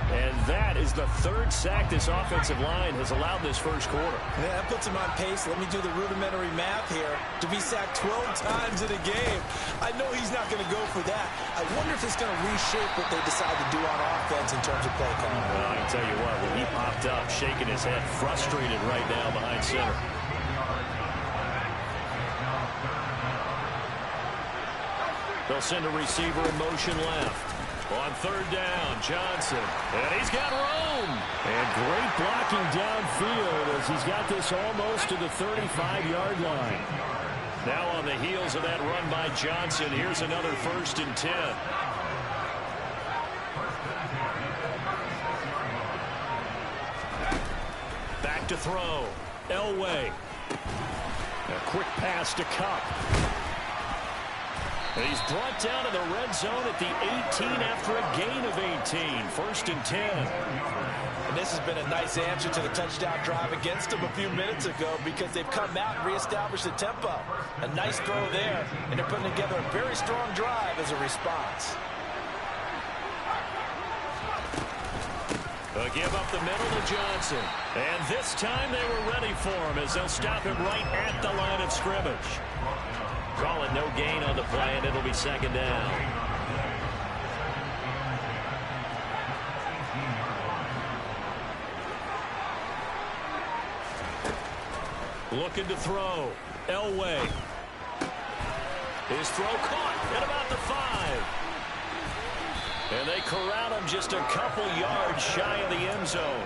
And that is the third sack this offensive line has allowed this first quarter. Yeah, that puts him on pace. Let me do the rudimentary math here. To be sacked 12 times in a game, I know he's not going to go for that. I wonder if it's going to reshape what they decide to do on offense in terms of play calling. Well, I can tell you what, when he popped up, shaking his head, frustrated right now behind center. They'll send a receiver in motion left. On third down, Johnson. And he's got room. And great blocking downfield as he's got this almost to the 35-yard line. Now on the heels of that run by Johnson, here's another 1st and 10. Back to throw. Elway. A quick pass to Cup. And he's brought down to the red zone at the 18 after a gain of 18. 1st and 10. And this has been a nice answer to the touchdown drive against them a few minutes ago because they've come out and reestablished the tempo. A nice throw there, and they're putting together a very strong drive as a response. A give up the middle to Johnson. And this time they were ready for him as they'll stop him right at the line of scrimmage. Call it no gain on the play, and it'll be 2nd down. Looking to throw. Elway. His throw caught at about the 5. And they corral him just a couple yards shy of the end zone.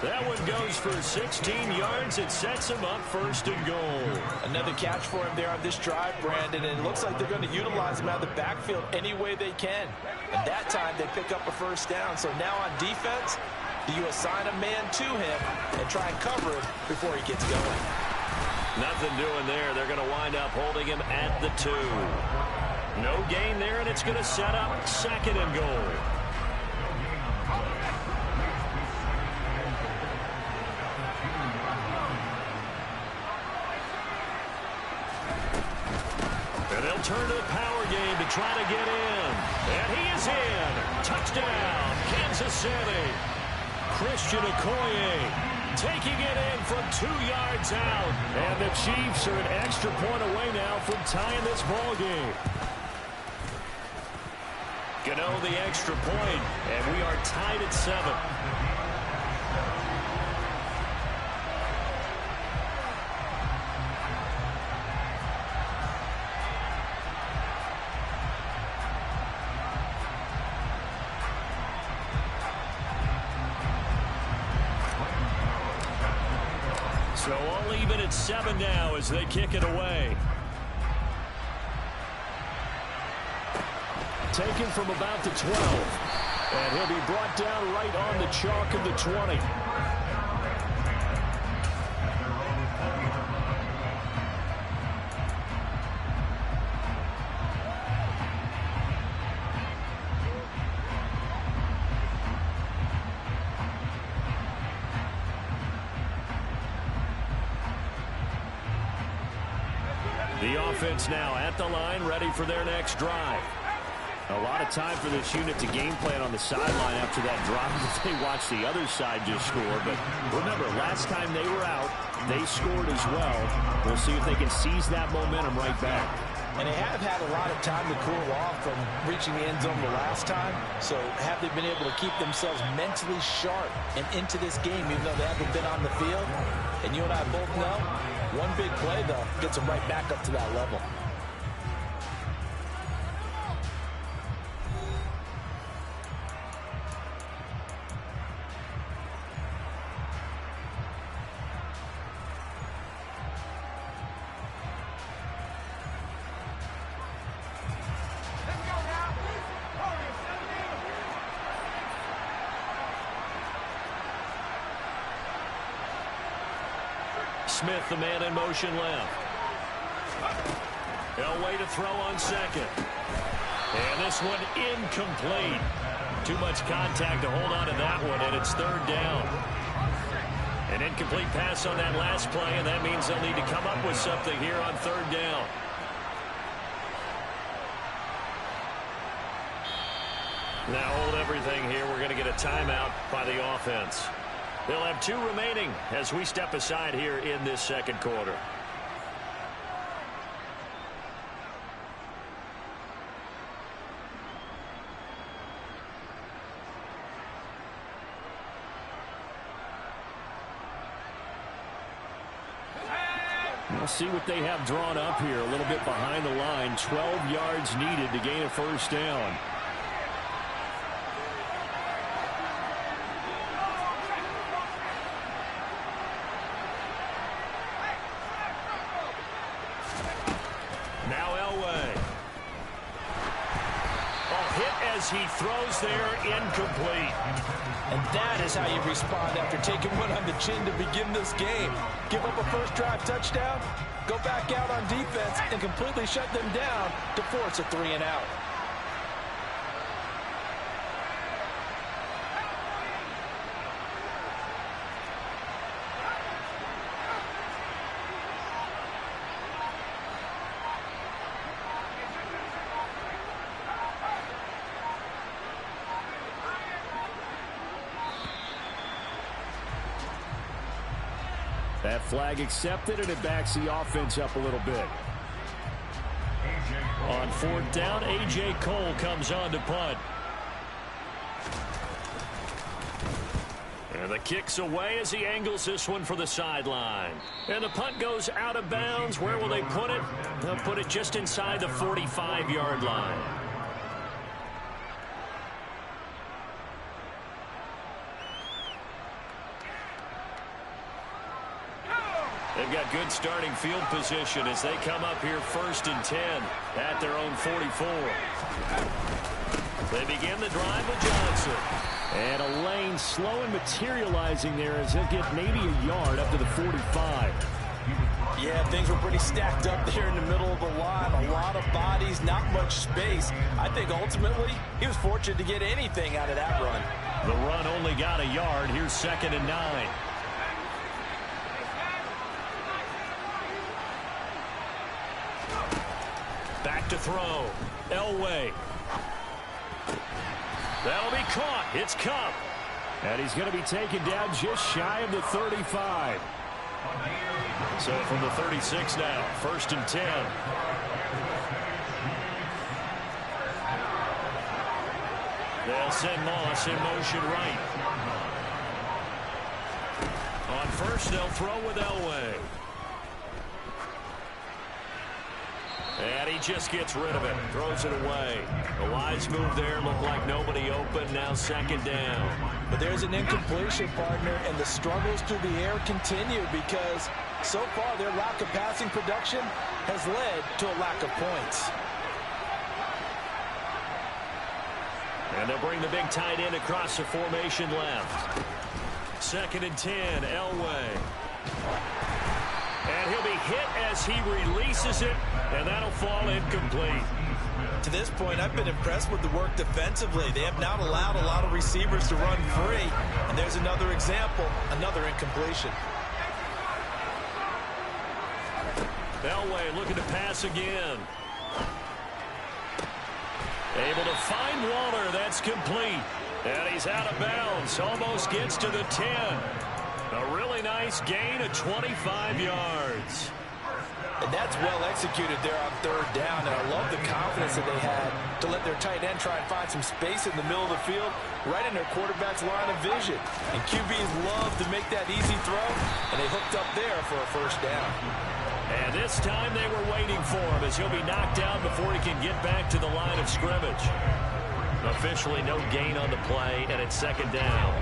That one goes for 16 yards. It sets him up 1st and goal. Another catch for him there on this drive, Brandon, and it looks like they're going to utilize him out of the backfield any way they can. And that time they pick up a 1st down. So now on defense, do you assign a man to him and try and cover him before he gets going? Nothing doing there. They're going to wind up holding him at the 2. No gain there, and it's going to set up 2nd and goal. And they'll turn to the power game to try to get in. And he is in. Touchdown, Kansas City. Christian Okoye taking it in from 2 yards out. And the Chiefs are an extra point away now from tying this ball game. Gano the extra point, and we are tied at 7. So all even at 7 now as they kick it away. Taken from about the 12. And he'll be brought down right on the chalk of the 20. The offense now at the line, ready for their next drive. A lot of time for this unit to game plan on the sideline after that drive as they watch the other side just score. But remember, last time they were out, they scored as well. We'll see if they can seize that momentum right back. And they have had a lot of time to cool off from reaching the end zone the last time. So have they been able to keep themselves mentally sharp and into this game even though they haven't been on the field? And you and I both know, one big play, though, gets them right back up to that level. Smith, the man in motion left. Elway to throw on 2nd. And this one incomplete. Too much contact to hold on to that one, and it's 3rd down. An incomplete pass on that last play, and that means they'll need to come up with something here on 3rd down. Now hold everything here. We're going to get a timeout by the offense. They'll have 2 remaining as we step aside here in this second quarter. We'll see what they have drawn up here. A little bit behind the line. 12 yards needed to gain a first down. Now Elway. Hit as he throws there, incomplete. And that is how you respond after taking one on the chin to begin this game. Give up a first drive touchdown, go back out on defense, and completely shut them down to force a 3-and-out. That flag accepted, and it backs the offense up a little bit. On 4th down, A.J. Cole comes on to punt. And the kick's away as he angles this one for the sideline. And the punt goes out of bounds. Where will they put it? They'll put it just inside the 45-yard line. They've got good starting field position as they come up here 1st and 10 at their own 44. They begin the drive with Johnson. And a lane slow and materializing there as he'll get maybe a yard up to the 45. Yeah, things were pretty stacked up there in the middle of the line. A lot of bodies, not much space. I think ultimately he was fortunate to get anything out of that run. The run only got a yard. Here's 2nd and 9. Back to throw. Elway. That'll be caught. It's Cup. And he's going to be taken down just shy of the 35. So from the 36 now, 1st and 10. They'll send Moss in motion right. On 1st, they'll throw with Elway. And he just gets rid of it. Throws it away. A wise move there. Looked like nobody open. Now 2nd down. But there's an incompletion, partner, and the struggles through the air continue because so far their lack of passing production has led to a lack of points. And they'll bring the big tight end across the formation left. 2nd and 10, Elway. And he'll be hit as he releases it, and that'll fall incomplete. To this point, I've been impressed with the work defensively. They have not allowed a lot of receivers to run free. And there's another example, another incompletion. Elway looking to pass again. Able to find Waller. That's complete. And he's out of bounds. Almost gets to the 10. A really nice gain of 25 yards. And that's well executed there on 3rd down. And I love the confidence that they had to let their tight end try and find some space in the middle of the field, right in their quarterback's line of vision. And QBs love to make that easy throw, and they hooked up there for a 1st down. And this time they were waiting for him as he'll be knocked down before he can get back to the line of scrimmage. Officially no gain on the play, and it's 2nd down.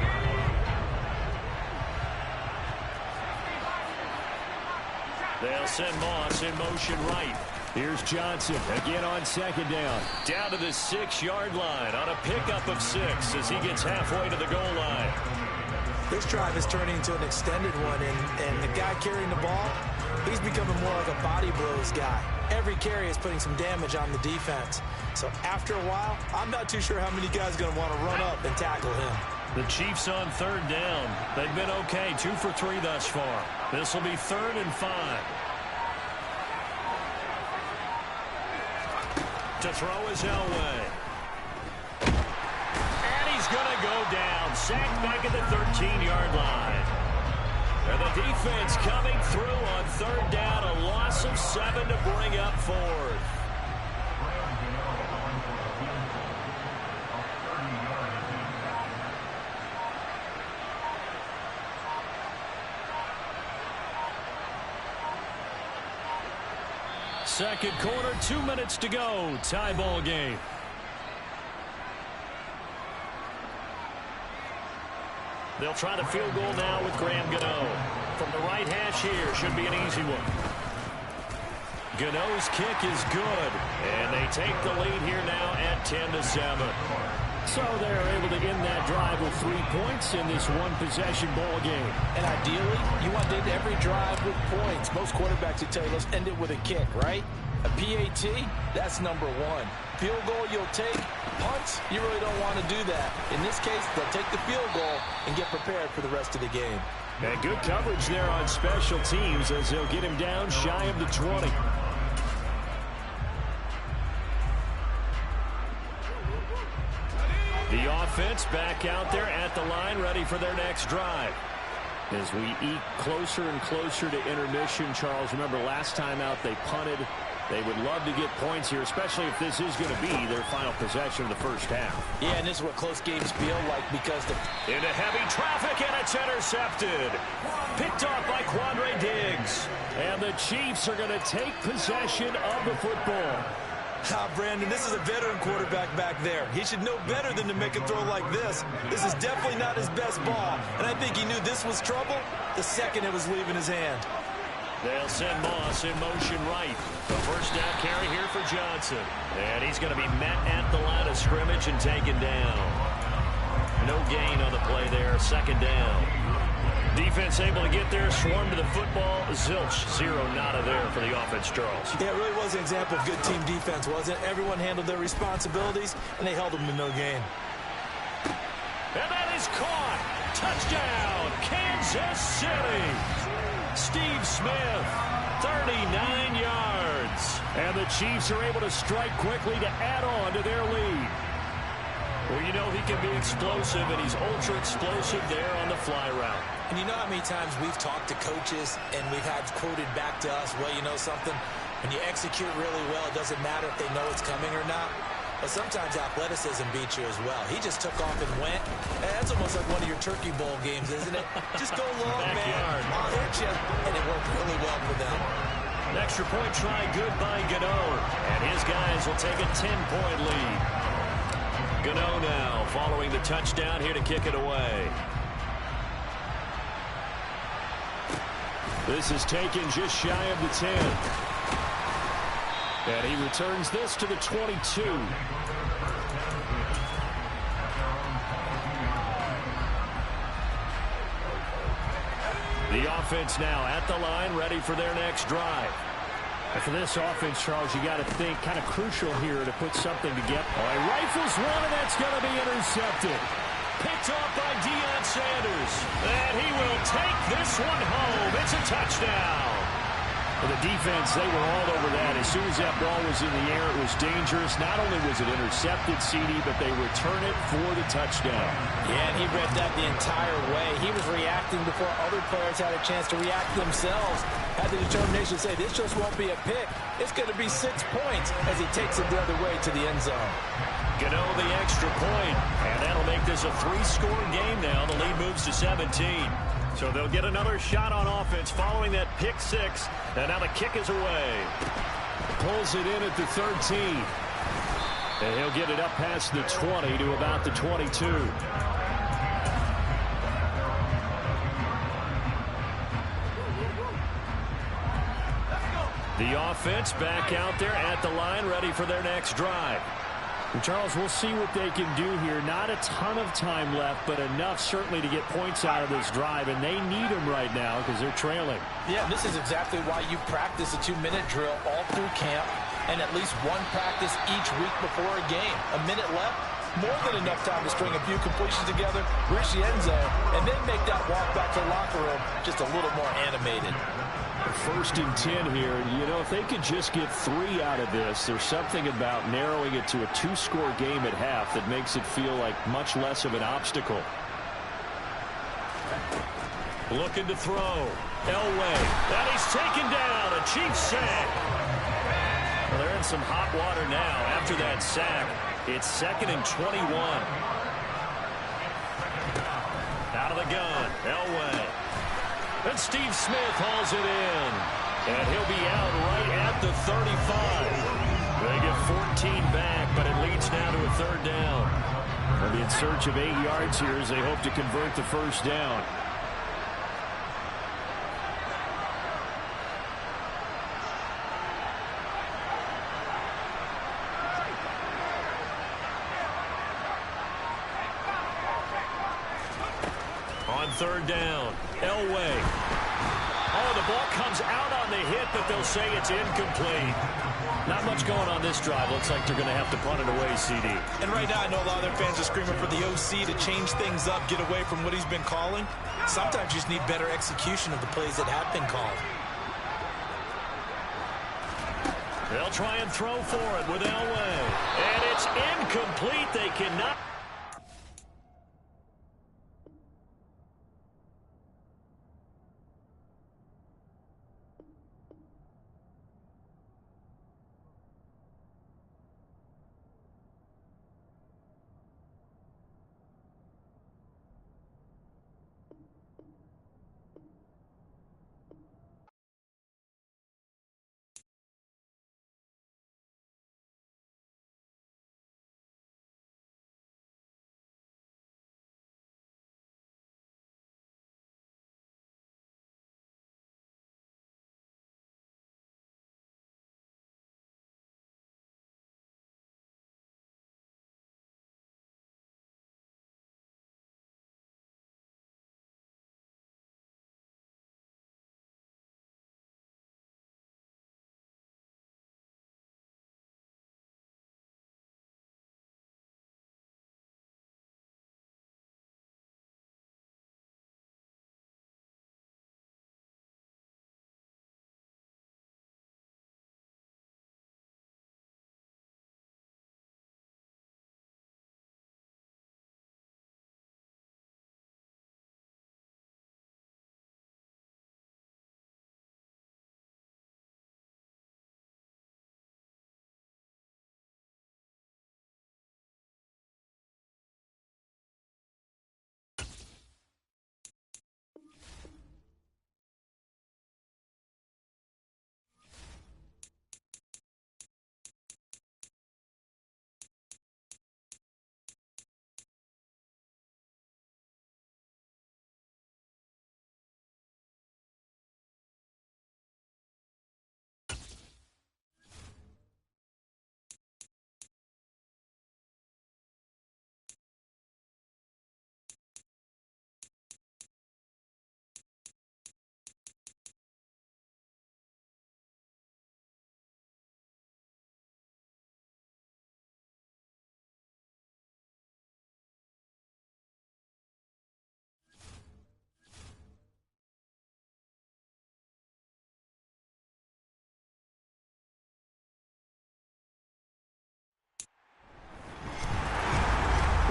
They'll send Moss in motion right. Here's Johnson again on 2nd down. Down to the 6-yard line on a pickup of 6 as he gets halfway to the goal line. This drive is turning into an extended one, and the guy carrying the ball, he's becoming more like a body blows guy. Every carry is putting some damage on the defense. So after a while, I'm not too sure how many guys are going to want to run up and tackle him. The Chiefs on 3rd down. They've been okay, 2 for 3 thus far. This will be 3rd and 5. To throw is Elway. going to go down. Sacked back at the 13-yard line. And the defense coming through on third down. A loss of 7 to bring up fourth. Second quarter, 2 minutes to go. Tie ball game. They'll try the field goal now with Graham Gano. From the right hash here, should be an easy one. Gano's kick is good. And they take the lead here now at 10-7. So they're able to end that drive with 3 points in this one-possession ball game. And ideally, you want to end every drive with points. Most quarterbacks would tell you, let's end it with a kick, right? A PAT, that's number one. Field goal you'll take. Punts, you really don't want to do that. In this case, they'll take the field goal and get prepared for the rest of the game. And good coverage there on special teams as they'll get him down shy of the 20. The offense back out there at the line, ready for their next drive. As we eke closer and closer to intermission, Charles, remember last time out they punted. They would love to get points here, especially if this is going to be their final possession of the first half. Yeah, and this is what close games feel like because into heavy traffic, and it's intercepted. Picked off by Quandre Diggs. And the Chiefs are going to take possession of the football. Brandon, this is a veteran quarterback back there. He should know better than to make a throw like this. This is definitely not his best ball, and I think he knew this was trouble the second it was leaving his hand. They'll send Moss in motion right. The first down carry here for Johnson. And he's going to be met at the line of scrimmage and taken down. No gain on the play there. Second down. Defense able to get there, swarm to the football. Zilch, 0 nada there for the offense, Charles. Yeah, it really was an example of good team defense, wasn't it? Everyone handled their responsibilities, and they held them to no gain. And that is caught. Touchdown, Kansas City. Steve Smith, 39 yards. And the Chiefs are able to strike quickly to add on to their lead. Well, you know he can be explosive, and he's ultra explosive there on the fly route. And you know how many times we've talked to coaches and we've had quoted back to us, well, you know something? When you execute really well, it doesn't matter if they know it's coming or not. But sometimes athleticism beats you as well. He just took off and went. And that's almost like one of your Turkey Bowl games, isn't it? Just go long, man. I'll hit you. And it worked really well for them. An extra point try good by Gano. And his guys will take a 10-point lead. Gano now following the touchdown here to kick it away. This is taken just shy of the 10. And he returns this to the 22. The offense now at the line, ready for their next drive. And for this offense, Charles, you got to think kind of crucial here to put something together. Oh, he rifles one, and that's going to be intercepted. Picked off by Deion Sanders. And he will take this one home. It's a touchdown. For the defense, they were all over that. As soon as that ball was in the air, it was dangerous. Not only was it intercepted, CD, but they return it for the touchdown. Yeah, and he read that the entire way. He was reacting before other players had a chance to react themselves. Had the determination to say, this just won't be a pick. It's going to be 6 points as he takes it the other way to the end zone. Gano the extra point, and that'll make this a 3-score game now. The lead moves to 17. So they'll get another shot on offense following that pick 6. And now the kick is away. Pulls it in at the 13. And he'll get it up past the 20 to about the 22. The offense back out there at the line, ready for their next drive. And Charles, we'll see what they can do here. Not a ton of time left, but enough certainly to get points out of this drive, and they need them right now because they're trailing. Yeah, this is exactly why you practice a 2-minute drill all through camp and at least one practice each week before a game. A minute left, more than enough time to string a few completions together, reach the end zone, and then make that walk back to the locker room just a little more animated. 1st and 10 here. You know, if they could just get 3 out of this, there's something about narrowing it to a 2-score game at half that makes it feel like much less of an obstacle. Looking to throw. Elway. And he's taken down. A Chiefs sack. Well, they're in some hot water now after that sack. It's 2nd and 21. Out of the gun. Elway. And Steve Smith hauls it in. And he'll be out right at the 35. They get 14 back, but it leads now to a 3rd down. They'll be in search of 8 yards here as they hope to convert the 1st down. On 3rd down, Elway. Oh, the ball comes out on the hit, but they'll say it's incomplete. Not much going on this drive. Looks like they're going to have to punt it away, CD. And right now, I know a lot of their fans are screaming for the OC to change things up, get away from what he's been calling. Sometimes you just need better execution of the plays that have been called. They'll try and throw for it with Elway. And it's incomplete. They cannot.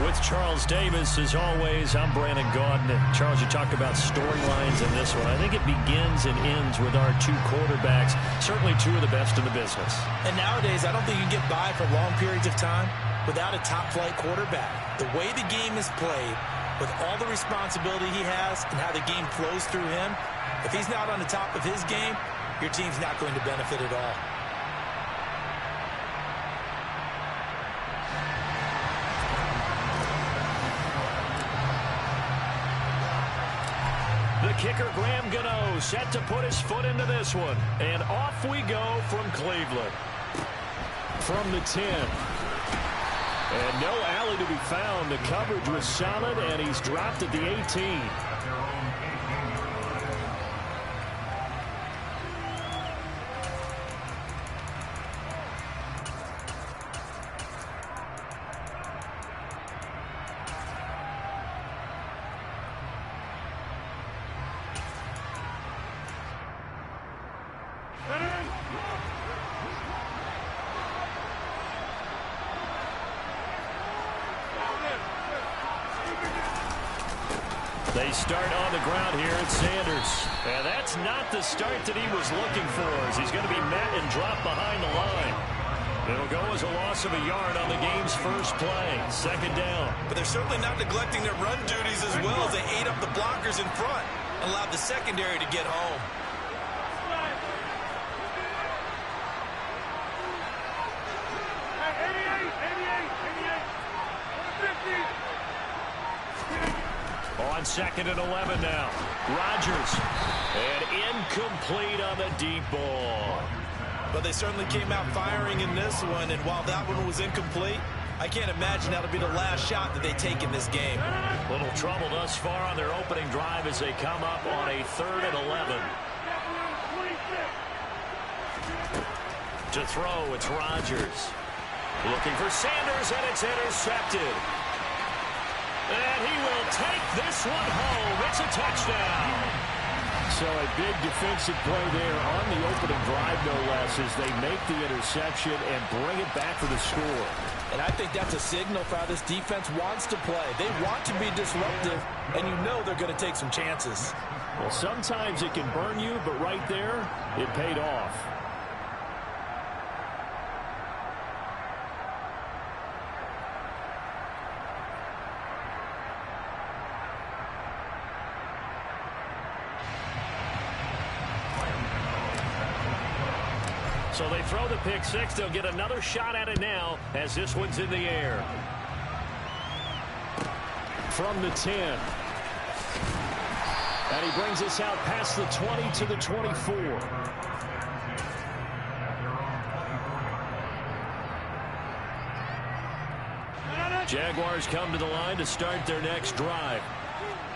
With Charles Davis, as always, I'm Brandon Gaudin. Charles, you talked about storylines in this one. I think it begins and ends with our 2 quarterbacks, certainly 2 of the best in the business. And nowadays, I don't think you can get by for long periods of time without a top-flight quarterback. The way the game is played, with all the responsibility he has and how the game flows through him, if he's not on the top of his game, your team's not going to benefit at all. The kicker, Graham Gano, set to put his foot into this one. And off we go from Cleveland. From the 10. And no alley to be found. The coverage was solid, and he's dropped at the 18. They start on the ground here at Sanders. And that's not the start that he was looking for, as he's going to be met and dropped behind the line. It'll go as a loss of a yard on the game's first play. Second down. But they're certainly not neglecting their run duties as well as they ate up the blockers in front and allowed the secondary to get home. On second and 11 now. Rodgers. And incomplete on the deep ball. But they certainly came out firing in this one, and while that one was incomplete, I can't imagine that'll be the last shot that they take in this game. Little trouble thus far on their opening drive as they come up on a 3rd and 11. To throw, it's Rodgers. Looking for Sanders, and it's intercepted. And he will take this one home. It's a touchdown. So a big defensive play there on the opening drive, no less, as they make the interception and bring it back for the score. And I think that's a signal for how this defense wants to play. They want to be disruptive, and you know they're going to take some chances. Well, sometimes it can burn you, but right there, it paid off. So they throw the pick six. They'll get another shot at it now as this one's in the air. From the 10. And he brings us out past the 20 to the 24. Jaguars come to the line to start their next drive.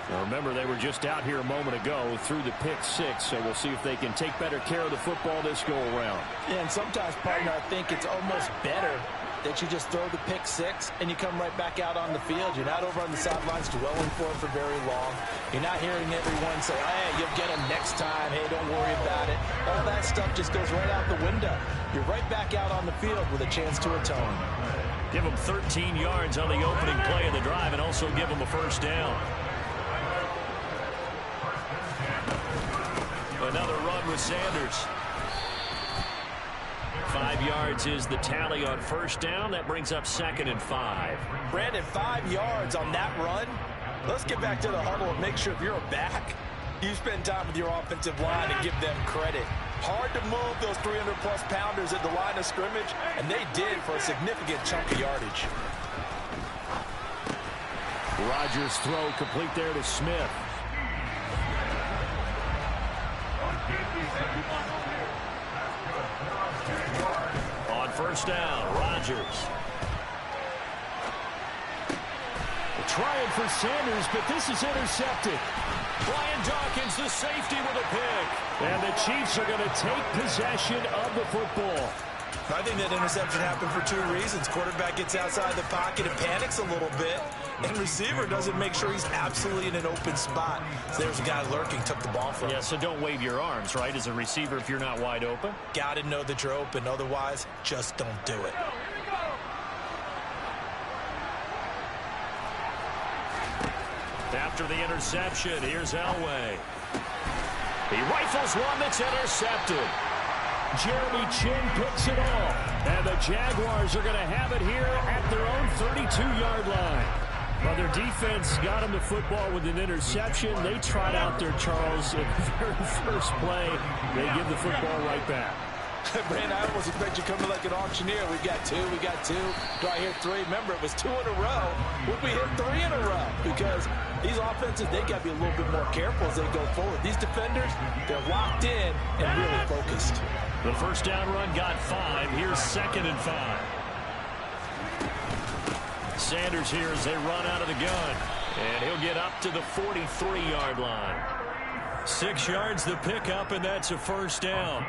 Now remember, they were just out here a moment ago through the pick six, so we'll see if they can take better care of the football this go around. Yeah, and sometimes, partner, I think it's almost better that you just throw the pick six and you come right back out on the field. You're not over on the sidelines dwelling for it for very long. You're not hearing everyone say, hey, you'll get them next time. Hey, don't worry about it. All that stuff just goes right out the window. You're right back out on the field with a chance to atone. Give them 13 yards on the opening play of the drive and also give them a first down. Another run with Sanders. 5 yards is the tally on first down. That brings up 2nd and 5. Brandon, 5 yards on that run. Let's get back to the huddle and make sure if you're a back, you spend time with your offensive line and give them credit. Hard to move those 300-plus pounders at the line of scrimmage, and they did for a significant chunk of yardage. Rodgers' throw complete there to Smith. On first down, Rodgers. Trying for Sanders, but this is intercepted. Brian Dawkins, the safety, with a pick. And the Chiefs are going to take possession of the football. I think that interception happened for 2 reasons. Quarterback gets outside the pocket and panics a little bit, and receiver doesn't make sure he's absolutely in an open spot. So there's a guy lurking, took the ball from him. Yeah, so don't wave your arms, right, as a receiver if you're not wide open. Got to know that you're open. Otherwise, just don't do it. After the interception, here's Elway. He rifles one that's intercepted. Jeremy Chin picks it off. And the Jaguars are going to have it here at their own 32-yard line. Well, their defense got them the football with an interception. They tried out there, Charles, in the very first play. They give the football right back. Brandon, I almost expect you coming like an auctioneer. We got 2, we got 2. Do I hear 3? Remember, it was 2 in a row. Would we hit 3 in a row? Because these offenses, they got to be a little bit more careful as they go forward. These defenders, they're locked in and really focused. The first down run got 5. Here's 2nd and 5. Sanders here as they run out of the gun. And he'll get up to the 43-yard line. 6 yards the pickup, and that's a first down.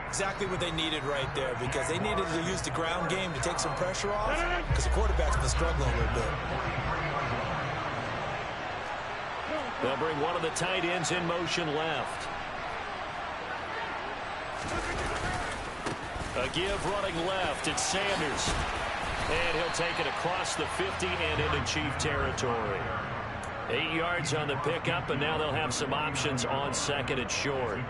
Exactly what they needed right there, because they needed to use the ground game to take some pressure off, because the quarterback's been struggling a little bit. They'll bring one of the tight ends in motion left. A give running left. It's Sanders. And he'll take it across the 50 and into Chief territory. 8 yards on the pickup, and now they'll have some options on second and short.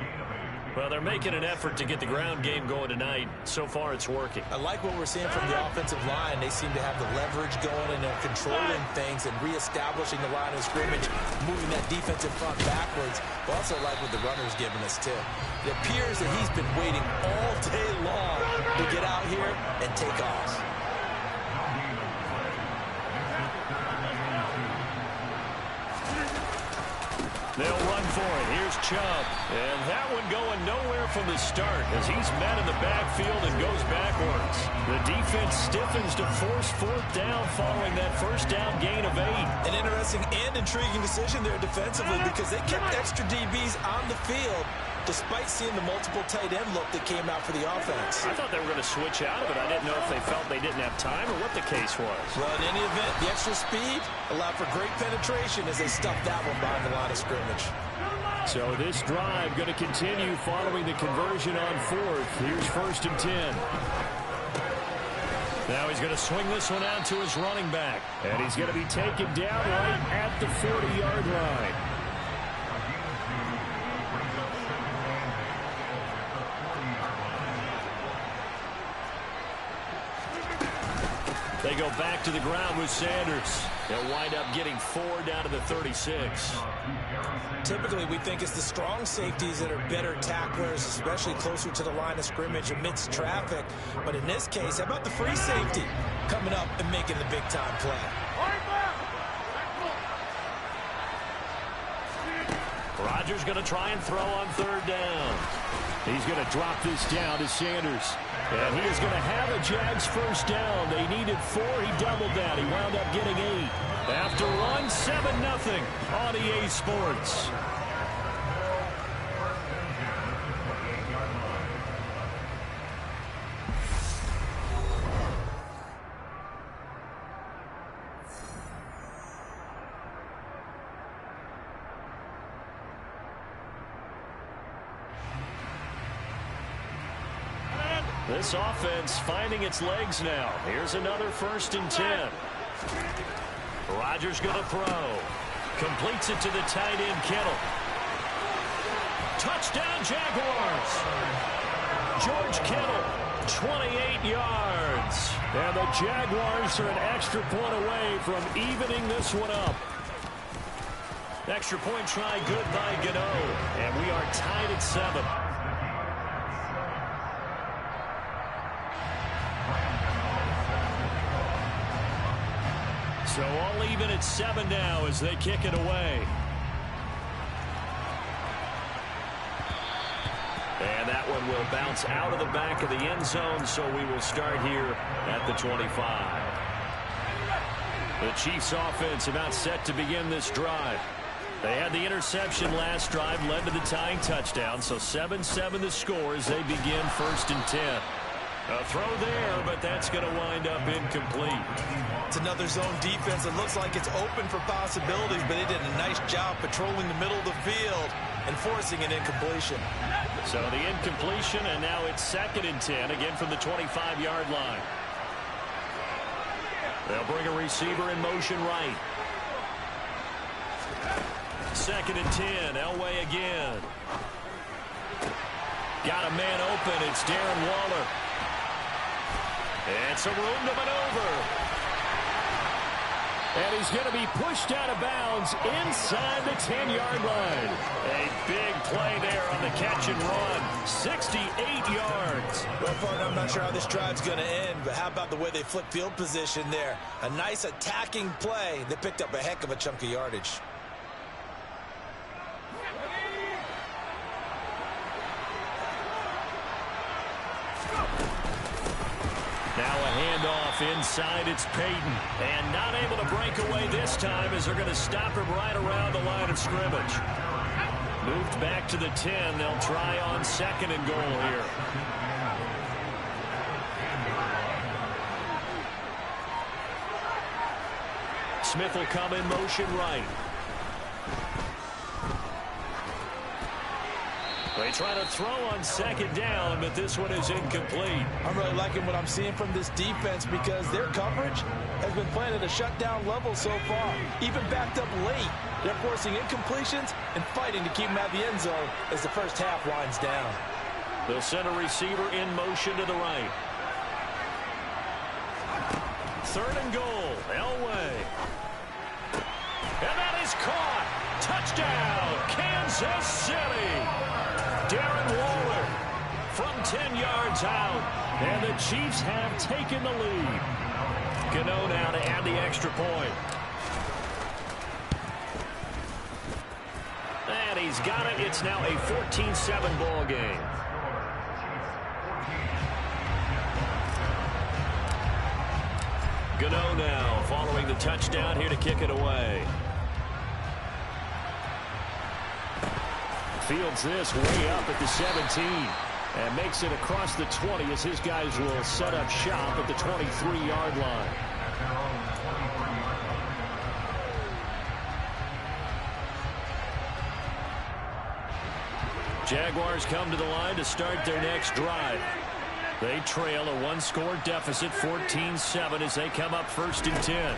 Well, they're making an effort to get the ground game going tonight. So far, it's working. I like what we're seeing from the offensive line. They seem to have the leverage going, and they're controlling things and reestablishing the line of scrimmage, moving that defensive front backwards. But also like what the runner's giving us, too. It appears that he's been waiting all day long to get out here and take off. They'll run for it. Here's Chubb. And that one going nowhere from the start as he's met in the backfield and goes backwards. The defense stiffens to force fourth down following that first down gain of 8. An interesting and intriguing decision there defensively because they kept extra DBs on the field despite seeing the multiple tight end look that came out for the offense. I thought they were going to switch out of it. I didn't know if they felt they didn't have time or what the case was. Well, in any event, the extra speed allowed for great penetration as they stuffed that one behind the line of scrimmage. So this drive going to continue following the conversion on fourth. Here's 1st and 10. Now he's going to swing this one out to his running back. And he's going to be taken down right at the 40-yard line. They go back to the ground with Sanders. They'll wind up getting 4 down to the 36. Typically, we think it's the strong safeties that are better tacklers, especially closer to the line of scrimmage amidst traffic. But in this case, how about the free safety coming up and making the big-time play? Rodgers going to try and throw on 3rd down. He's going to drop this down to Sanders. And he is going to have a Jags first down. They needed 4. He doubled that. He wound up getting 8. After one, 7-0 on EA Sports. This offense finding its legs now. Here's another 1st and 10. Rodgers going to throw. Completes it to the tight end, Kittle. Touchdown, Jaguars. George Kittle, 28 yards. And the Jaguars are an extra point away from evening this one up. Extra point try good by Gano. And we are tied at 7. So all even at 7 now as they kick it away. And that one will bounce out of the back of the end zone, so we will start here at the 25. The Chiefs offense about set to begin this drive. They had the interception last drive, led to the tying touchdown, so 7-7 the score as they begin 1st and 10. A throw there, but that's going to wind up incomplete. It's another zone defense. It looks like it's open for possibilities, but they did a nice job patrolling the middle of the field and forcing an incompletion. So the incompletion, and now it's 2nd and 10, again from the 25-yard line. They'll bring a receiver in motion right. 2nd and 10, Elway again. Got a man open, it's Darren Waller. And some room to maneuver. And he's going to be pushed out of bounds inside the 10-yard line. A big play there on the catch and run. 68 yards. Well, partner, I'm not sure how this drive's going to end, but how about the way they flip field position there? A nice attacking play that picked up a heck of a chunk of yardage. Now a handoff inside, it's Peyton. And not able to break away this time as they're going to stop him right around the line of scrimmage. Moved back to the 10. They'll try on 2nd and goal here. Smith will come in motion right. They try to throw on second down, but this one is incomplete. I'm really liking what I'm seeing from this defense because their coverage has been playing at a shutdown level so far. Even backed up late, they're forcing incompletions and fighting to keep them out of the end zone as the first half winds down. They'll send a receiver in motion to the right. 3rd and goal, Elway. And that is caught. Touchdown, Kansas City. Darren Waller from 10 yards out. And the Chiefs have taken the lead. Gano now to add the extra point. And he's got it. It's now a 14-7 ball game. Gano now following the touchdown here to kick it away. Fields this way up at the 17 and makes it across the 20 as his guys will set up shop at the 23-yard line. Jaguars come to the line to start their next drive. They trail a one-score deficit, 14-7, as they come up 1st and 10.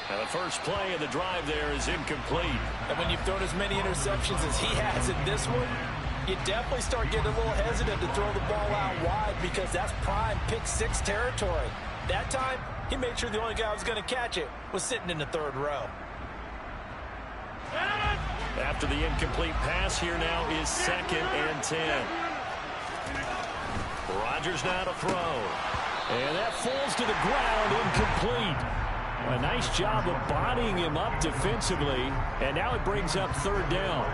Now the first play of the drive there is incomplete. And when you've thrown as many interceptions as he has in this one, you definitely start getting a little hesitant to throw the ball out wide because that's prime pick 6 territory. That time, he made sure the only guy who was going to catch it was sitting in the 3rd row. After the incomplete pass, here now is 2nd and 10. Rodgers now to throw. And that falls to the ground, incomplete. A nice job of bodying him up defensively. And now it brings up 3rd down.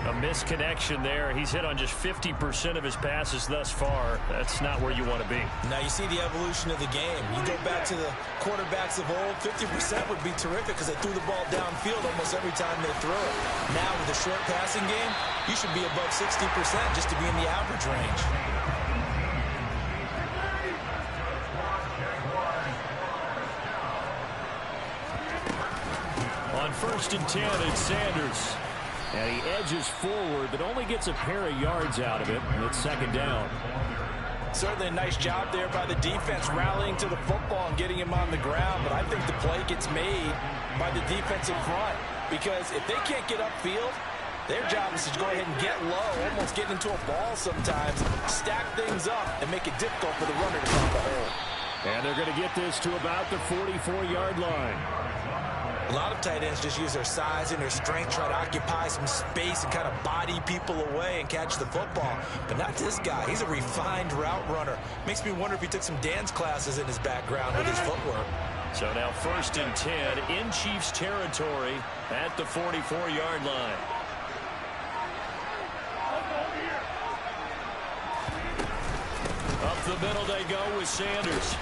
A misconnection there. He's hit on just 50% of his passes thus far. That's not where you want to be. Now you see the evolution of the game. You go back to the quarterbacks of old, 50% would be terrific because they threw the ball downfield almost every time they threw it. Now with a short passing game, you should be above 60% just to be in the average range. On 1st and 10, it's Sanders. And he edges forward, but only gets a pair of yards out of it, and it's 2nd down. Certainly a nice job there by the defense rallying to the football and getting him on the ground, but I think the play gets made by the defensive front because if they can't get upfield, their job is to go ahead and get low, almost get into a ball sometimes, stack things up, and make it difficult for the runner to find the hole. And they're going to get this to about the 44-yard line. A lot of tight ends just use their size and their strength, try to occupy some space and kind of body people away and catch the football. But not this guy. He's a refined route runner. Makes me wonder if he took some dance classes in his background with his footwork. So now 1st and 10 in Chiefs territory at the 44-yard line. Up the middle they go with Sanders.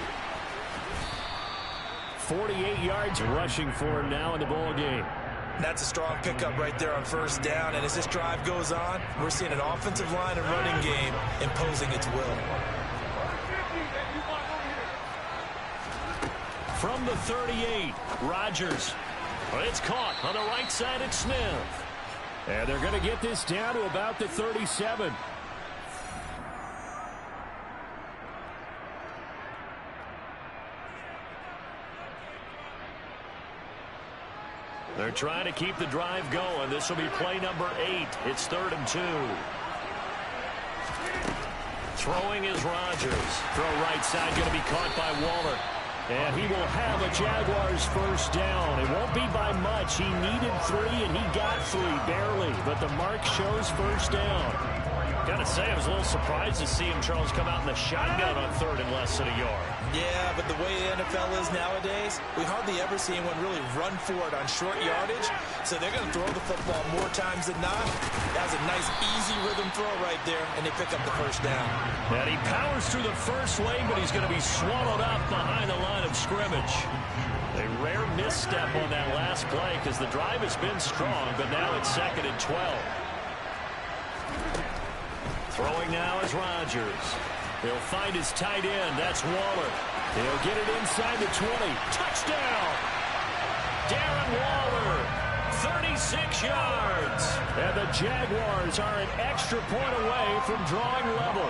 48 yards rushing for him now in the ball game. That's a strong pickup right there on 1st down. And as this drive goes on, we're seeing an offensive line and running game imposing its will. From the 38, Rodgers. But it's caught on the right side at Smith. And they're going to get this down to about the 37. They're trying to keep the drive going. This will be play number 8. It's 3rd and 2. Throwing is Rodgers. Throw right side going to be caught by Waller. And he will have a Jaguars 1st down. It won't be by much. He needed 3 and he got 3 barely. But the mark shows 1st down. Gotta say, I was a little surprised to see him, Charles, come out in the shotgun on 3rd and less than a yard. Yeah, but the way the NFL is nowadays, we hardly ever see anyone really run for it on short yardage. So they're going to throw the football more times than not. That was a nice, easy rhythm throw right there, and they pick up the 1st down. And he powers through the first lane, but he's going to be swallowed up behind the line of scrimmage. A rare misstep on that last play because the drive has been strong, but now it's 2nd and 12. Throwing now is Rodgers. He'll find his tight end. That's Waller. He'll get it inside the 20. Touchdown! Darren Waller 26 yards. And the Jaguars are an extra point away from drawing level.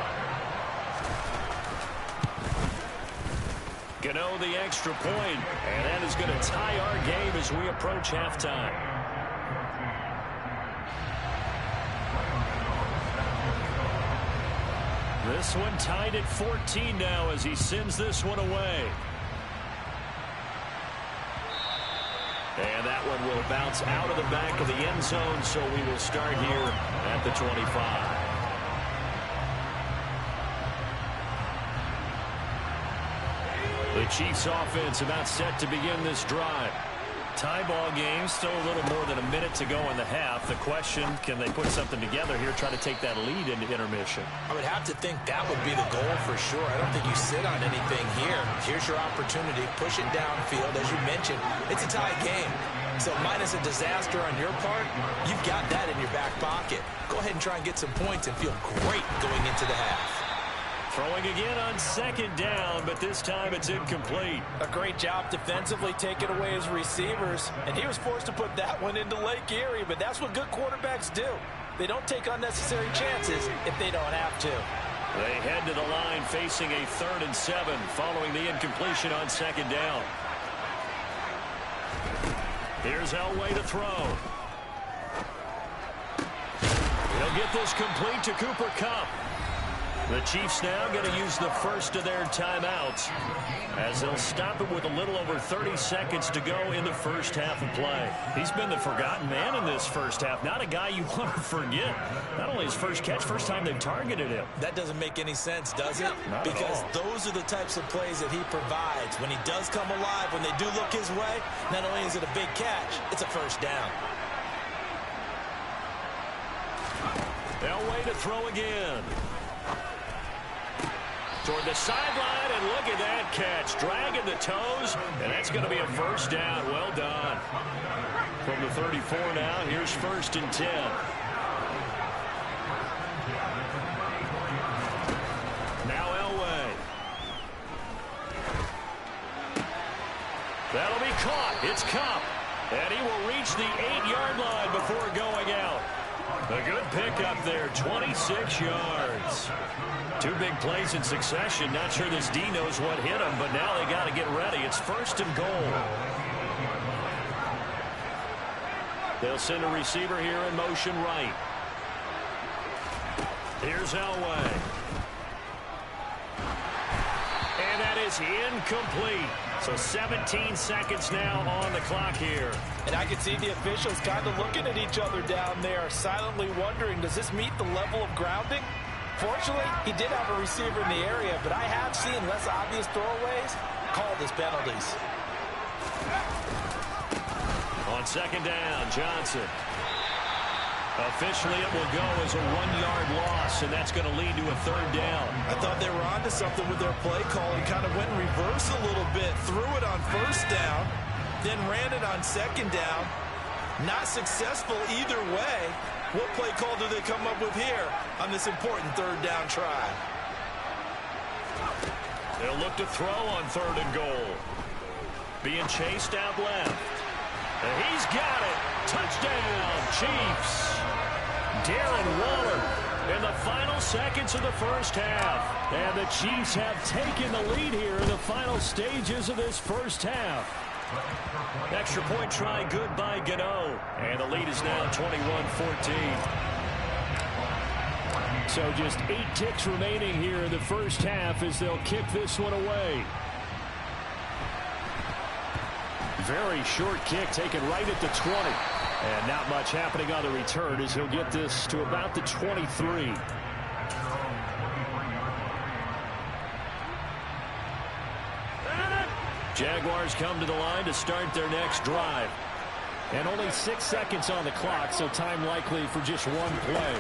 Gano the extra point, and that is going to tie our game as we approach halftime. This one tied at 14 now as he sends this one away. And that one will bounce out of the back of the end zone, so we will start here at the 25. The Chiefs offense about set to begin this drive. Tie ball game, still a little more than a minute to go in the half. The question, can they put something together here, try to take that lead into intermission? I would have to think that would be the goal for sure. I don't think you sit on anything here. Here's your opportunity. Push it downfield. As you mentioned, it's a tie game. So minus a disaster on your part, you've got that in your back pocket. Go ahead and try and get some points and feel great going into the half. Throwing again on second down, but this time it's incomplete. A great job defensively taking away his receivers, and he was forced to put that one into Lake Erie, but that's what good quarterbacks do. They don't take unnecessary chances if they don't have to. They head to the line facing a 3rd and 7 following the incompletion on second down. Here's Elway to throw. He'll get this complete to Cooper Kupp. The Chiefs now going to use the first of their timeouts as they'll stop it with a little over 30 seconds to go in the first half of play. He's been the forgotten man in this first half. Not a guy you want to forget. Not only his first catch, first time they've targeted him. That doesn't make any sense, does it? Not because at all. Those are the types of plays that he provides. When he does come alive, when they do look his way, not only is it a big catch, it's a first down. Elway to throw again. Toward the sideline, and look at that catch. Dragging the toes, and that's going to be a first down. Well done. From the 34 now, here's 1st and 10. Now Elway. That'll be caught. It's Kupp. And he will reach the 8-yard line before going out. A good pickup there, 26 yards. 2 big plays in succession. Not sure this D knows what hit him, but now they got to get ready. It's 1st and goal. They'll send a receiver here in motion right. Here's Elway. And that is incomplete. So 17 seconds now on the clock here. And I can see the officials kind of looking at each other down there, silently wondering, does this meet the level of grounding? Fortunately, he did have a receiver in the area, but I have seen less obvious throwaways called as penalties. On second down, Johnson. Officially, it will go as a 1-yard loss, and that's going to lead to a 3rd down. I thought they were onto something with their play call and kind of went in reverse a little bit, threw it on 1st down, then ran it on 2nd down. Not successful either way. What play call do they come up with here on this important 3rd down try? They'll look to throw on 3rd and goal. Being chased out left. And he's got it. Touchdown, Chiefs. Darren Waller in the final seconds of the first half. And the Chiefs have taken the lead here in the final stages of this first half. Extra point try good by Gano. And the lead is now 21-14. So just 8 ticks remaining here in the first half as they'll kick this one away. Very short kick taken right at the 20. And not much happening on the return as he'll get this to about the 23. Jaguars come to the line to start their next drive. And only 6 seconds on the clock, so time likely for just 1 play.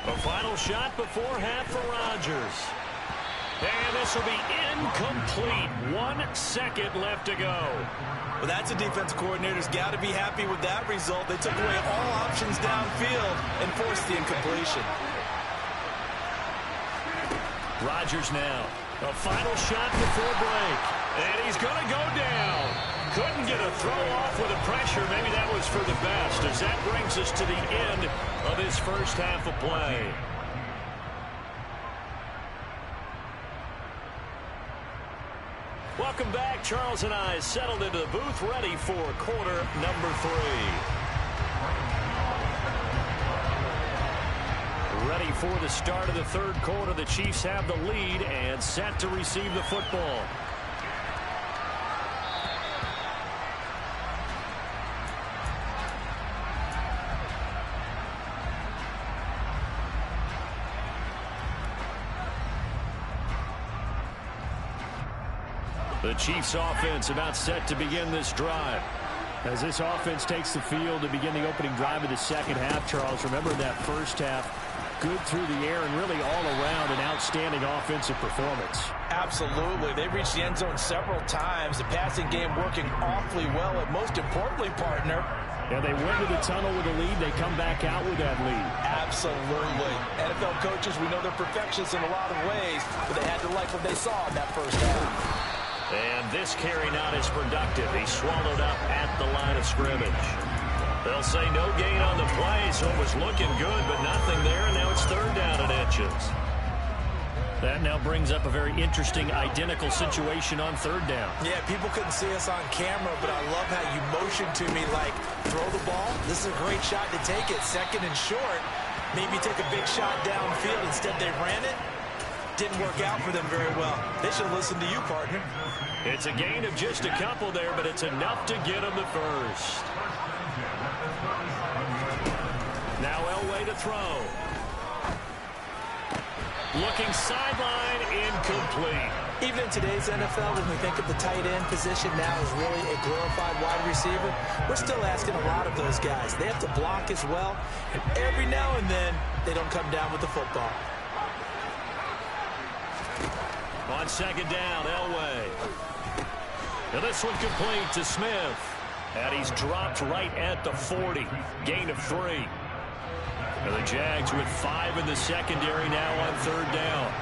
A final shot before half for Rodgers. And this will be incomplete. 1 second left to go. Well, that's a defense coordinator's got to be happy with that result. They took away all options downfield and forced the incompletion. Rodgers now. A final shot before break. And he's going to go down. Couldn't get a throw off with the pressure. Maybe that was for the best, as that brings us to the end of this first half of play. Welcome back. Charles and I settled into the booth, ready for quarter number 3. Ready for the start of the third quarter. The Chiefs have the lead and set to receive the football. The Chiefs offense about set to begin this drive. As this offense takes the field to begin the opening drive of the second half, Charles, remember that first half, good through the air and really all around an outstanding offensive performance. Absolutely. They reached the end zone several times. The passing game working awfully well, and most importantly, partner, yeah, they went to the tunnel with a lead. They come back out with that lead. Absolutely. NFL coaches, we know they're perfectionists in a lot of ways, but they had to like what they saw in that first half. And this carry not as productive. He swallowed up at the line of scrimmage. They'll say no gain on the play, so it was looking good, but nothing there, and now it's third down and inches. That now brings up a very interesting identical situation on third down. Yeah, people couldn't see us on camera, but I love how you motioned to me like, throw the ball. This is a great shot to take it. Second and short. Maybe take a big shot downfield. Instead, they ran it. Didn't work out for them very well. They should listen to you, partner. It's a gain of just a couple there, but it's enough to get them the first. Now Elway to throw. Looking sideline, incomplete. Even in today's NFL, when we think of the tight end position now as really a glorified wide receiver, we're still asking a lot of those guys. They have to block as well, and every now and then, they don't come down with the football. On second down, Elway. Now this one complete to Smith. And he's dropped right at the 40. Gain of 3. And the Jags with 5 in the secondary now on third down.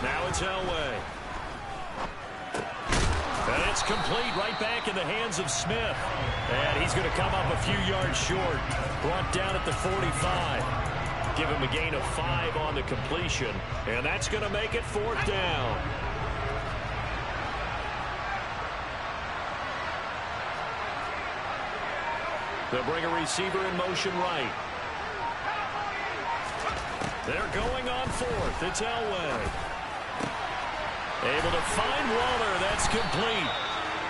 Now it's Elway. And it's complete right back in the hands of Smith. And he's going to come up a few yards short. Brought down at the 45. Give him a gain of 5 on the completion. And that's going to make it fourth down. They'll bring a receiver in motion right. They're going on fourth. It's Elway. Able to find Waller. That's complete.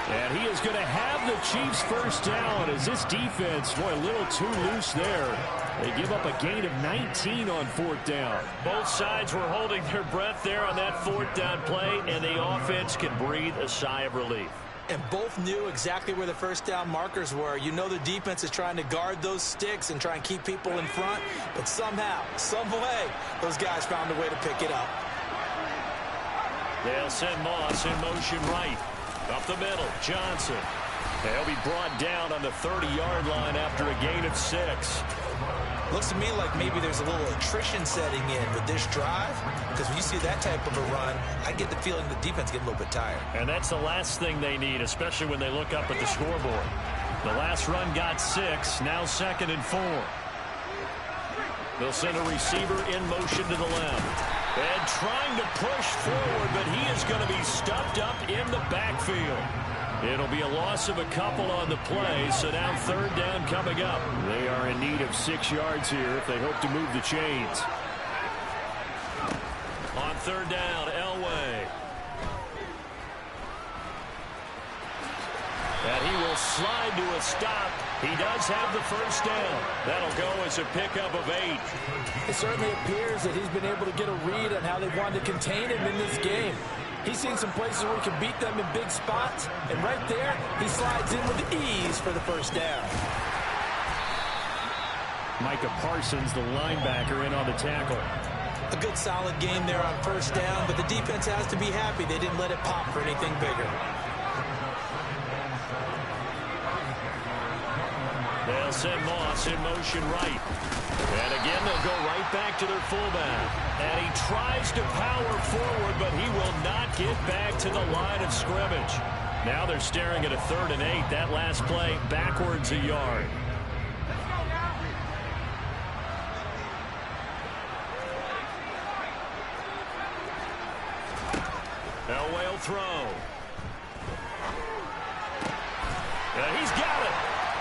And he is going to have the Chiefs first down as this defense, boy, a little too loose there. They give up a gain of 19 on fourth down. Both sides were holding their breath there on that fourth down play, and the offense can breathe a sigh of relief. And both knew exactly where the first down markers were. You know the defense is trying to guard those sticks and try and keep people in front, but somehow, some way, those guys found a way to pick it up. They'll send Moss in motion right. Up the middle, Johnson. He'll be brought down on the 30-yard line after a gain of 6. Looks to me like maybe there's a little attrition setting in with this drive, because when you see that type of a run, I get the feeling the defense getting a little bit tired. And that's the last thing they need, especially when they look up at the scoreboard. The last run got 6, now second and 4. They'll send a receiver in motion to the left. And trying to push forward, but he is going to be stuffed up in the backfield. It'll be a loss of a couple on the play, so now third down coming up. They are in need of 6 yards here if they hope to move the chains. On third down, Elway. And he will slide to a stop. He does have the first down. That'll go as a pickup of 8. It certainly appears that he's been able to get a read on how they wanted to contain him in this game. He's seen some places where he can beat them in big spots, and right there, he slides in with ease for the first down. Micah Parsons, the linebacker, in on the tackle. A good solid game there on first down, but the defense has to be happy they didn't let it pop for anything bigger. They'll send Moss in motion right. And again, they'll go right back to their fullback. And he tries to power forward, but he will not get back to the line of scrimmage. Now they're staring at a 3rd and 8. That last play, backwards a yard. Elway will throw. And he's got it.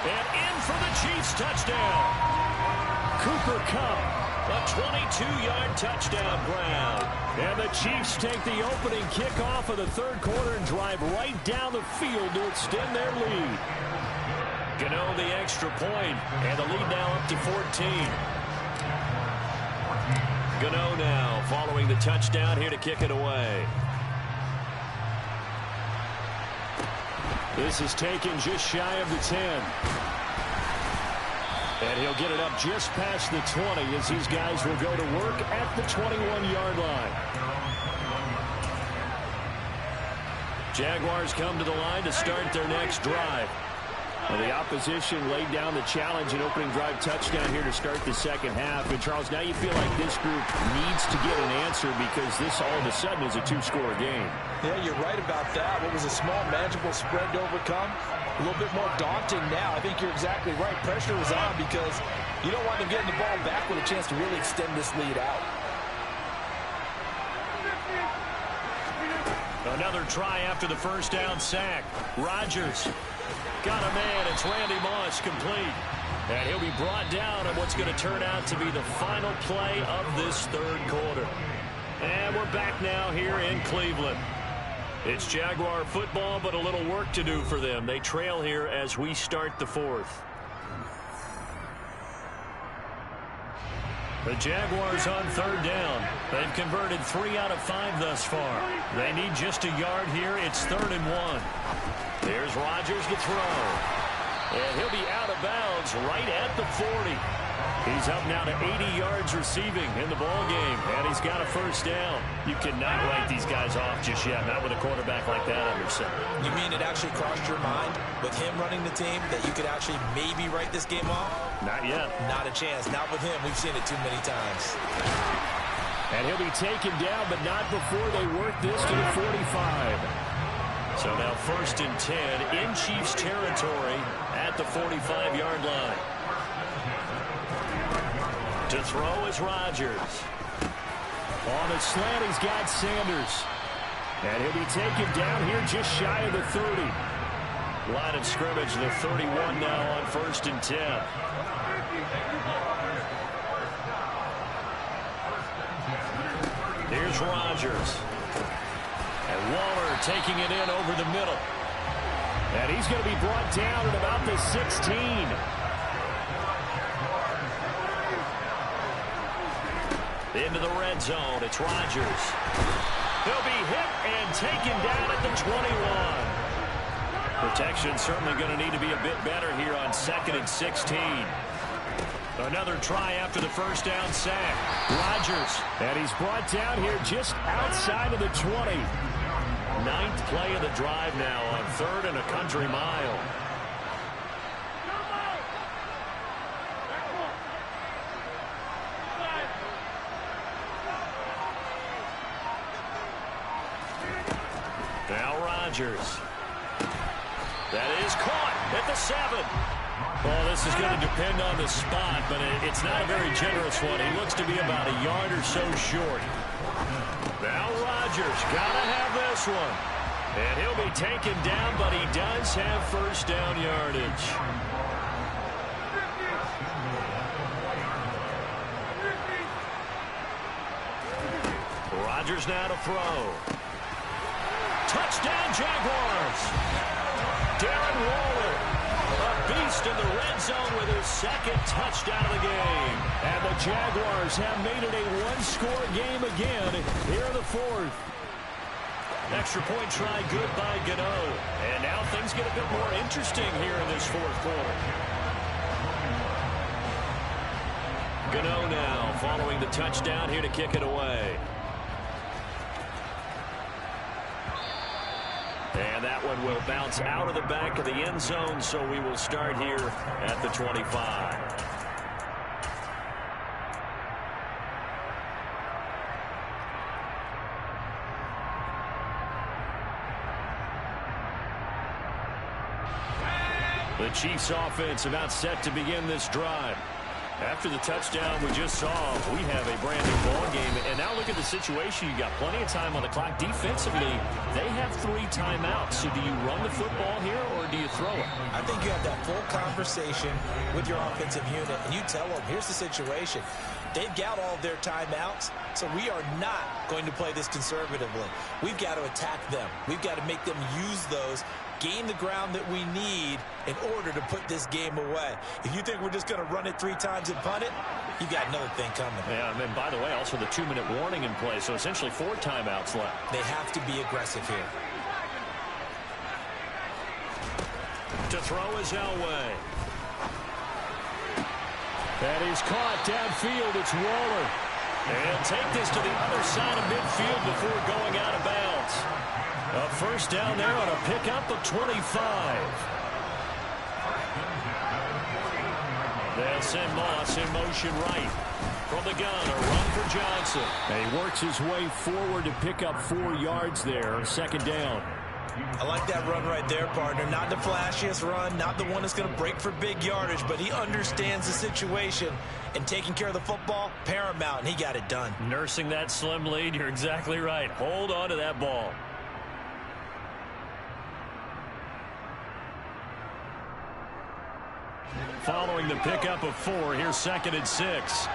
And in for the Chiefs touchdown. Cooper Kupp. A 22-yard touchdown grab. And the Chiefs take the opening kickoff of the 3rd quarter and drive right down the field to extend their lead. Gano the extra point, and the lead now up to 14. Gano now following the touchdown here to kick it away. This is taken just shy of the 10. And he'll get it up just past the 20 as these guys will go to work at the 21-yard line. Jaguars come to the line to start their next drive. Well, the opposition laid down the challenge and opening drive touchdown here to start the second half. And, Charles, now you feel like this group needs to get an answer because this all of a sudden is a 2-score game. Yeah, you're right about that. What was a small, manageable spread to overcome, a little bit more daunting now. I think you're exactly right. Pressure was on because you don't want them getting the ball back with a chance to really extend this lead out. Another try after the first down sack. Rodgers got a man. It's Randy Moss complete. And he'll be brought down on what's going to turn out to be the final play of this 3rd quarter. And we're back now here in Cleveland. It's Jaguar football, but a little work to do for them. They trail here as we start the 4th. The Jaguars on 3rd down. They've converted 3 out of 5 thus far. They need just a yard here. It's 3rd and 1. Here's Rodgers to throw. And he'll be out of bounds right at the 40. He's up now to 80 yards receiving in the ball game, and he's got a first down. You cannot write these guys off just yet, not with a quarterback like that under center. You mean it actually crossed your mind with him running the team that you could actually maybe write this game off? Not yet. Not a chance. Not with him. We've seen it too many times. And he'll be taken down, but not before they work this to the 45. So now 1st and 10 in Chiefs territory at the 45-yard line. To throw is Rodgers. On the slant, he's got Sanders. And he'll be taken down here just shy of the 30. Line of scrimmage, the 31 now on 1st and 10. Here's Rodgers. And Waller taking it in over the middle. And he's going to be brought down at about the 16. Into the red zone. It's Rodgers. He'll be hit and taken down at the 21. Protection certainly going to need to be a bit better here on 2nd and 16. Another try after the first down sack. Rodgers. And he's brought down here just outside of the 20. 9th play of the drive now on 3rd and a country mile. Now Rodgers. That is caught at the 7. Well, this is going to depend on the spot, but it's not a very generous one. He looks to be about a yard or so short. Now Rodgers got to have this one. And he'll be taken down, but he does have first down yardage. Rodgers now to throw. Touchdown Jaguars. Darren Waller, a beast in the red zone with his 2nd touchdown of the game. And the Jaguars have made it a 1-score game again here in the 4th. Extra point try good by Gano. And now things get a bit more interesting here in this 4th quarter. Gano now following the touchdown here to kick it away. And that one will bounce out of the back of the end zone, so we will start here at the 25. The Chiefs offense about set to begin this drive. After the touchdown we just saw, we have a brand new ball game. And now look at the situation. You got plenty of time on the clock. Defensively, they have 3 timeouts. So do you run the football here or do you throw it? I think you have that full conversation with your offensive unit, and you tell them, here's the situation. They've got all of their timeouts, so we are not going to play this conservatively. We've got to attack them. We've got to make them use those, gain the ground that we need in order to put this game away. If you think we're just going to run it 3 times and punt it, you got another thing coming. Yeah, and by the way, also the 2-minute warning in play, so essentially 4 timeouts left. They have to be aggressive here. To throw is Elway. That is caught downfield. It's Waller. And take this to the other side of midfield before going out of bounds. A first down there on a pickup of 25. They'll send Moss in motion right. From the gun, a run for Johnson. And he works his way forward to pick up 4 yards there. Second down. I like that run right there, partner. Not the flashiest run, not the one that's going to break for big yardage, but he understands the situation, and taking care of the football, paramount, and he got it done. Nursing that slim lead, you're exactly right. Hold on to that ball. Following the pickup of 4, here's 2nd and 6.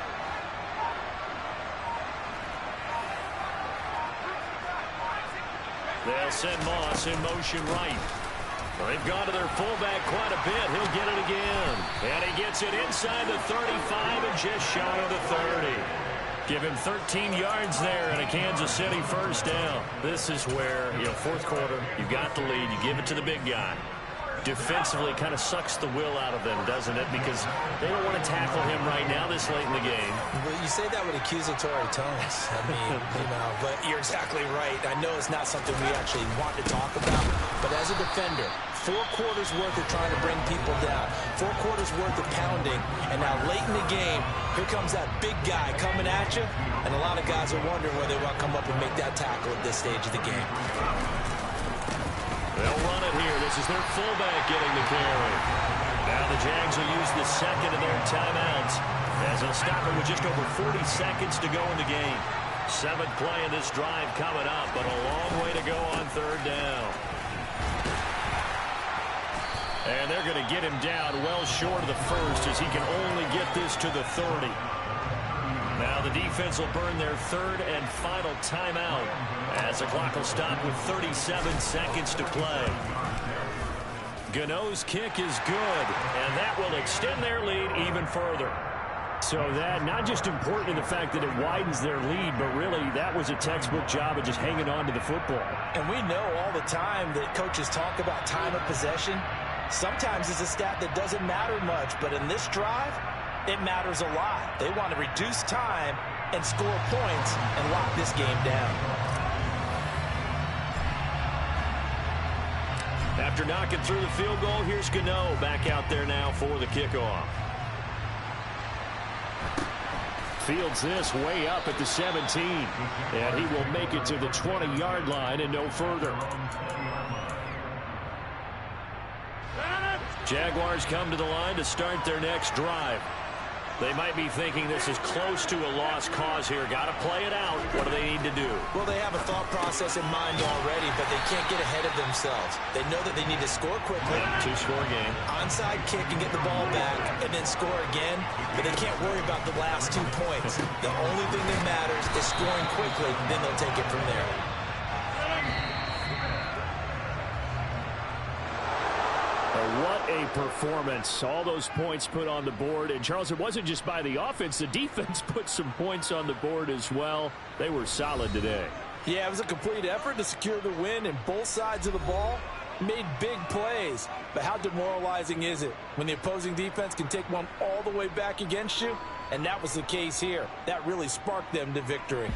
They'll send Moss in motion right. They've gone to their fullback quite a bit. He'll get it again. And he gets it inside the 35 and just shy of the 30. Give him 13 yards there and a Kansas City first down. This is where, fourth quarter, you got the lead. You give it to the big guy. Defensively kind of sucks the will out of them, doesn't it? Because they don't want to tackle him right now this late in the game. Well, you say that with accusatory tones. I mean, but you're exactly right. I know it's not something we actually want to talk about, but as a defender, 4 quarters worth of trying to bring people down, 4 quarters worth of pounding, and now late in the game, here comes that big guy coming at you, and a lot of guys are wondering whether they want to come up and make that tackle at this stage of the game. They'll run it here. This is their fullback getting the carry. Now the Jags will use the 2nd of their timeouts as they'll stop it with just over 40 seconds to go in the game. 7th play in this drive coming up, but a long way to go on 3rd down. And they're going to get him down well short of the first as he can only get this to the 30. Now the defense will burn their 3rd and final timeout as the clock will stop with 37 seconds to play. Gano's kick is good, and that will extend their lead even further. So that not just important in the fact that it widens their lead, but really that was a textbook job of just hanging on to the football. And we know all the time that coaches talk about time of possession. Sometimes it's a stat that doesn't matter much, but in this drive, it matters a lot. They want to reduce time and score points and lock this game down. After knocking through the field goal, here's Gano back out there now for the kickoff. Fields this way up at the 17, and he will make it to the 20-yard line and no further. Jaguars come to the line to start their next drive. They might be thinking this is close to a lost cause here. Got to play it out. What do they need to do? Well, they have a thought process in mind already, but they can't get ahead of themselves. They know that they need to score quickly. 2-score game. Onside kick and get the ball back and then score again, but they can't worry about the last 2 points. The only thing that matters is scoring quickly, then they'll take it from there. What a performance. All those points put on the board. And, Charles, it wasn't just by the offense. The defense put some points on the board as well. They were solid today. Yeah, it was a complete effort to secure the win, and both sides of the ball made big plays. But how demoralizing is it when the opposing defense can take one all the way back against you? And that was the case here. That really sparked them to victory.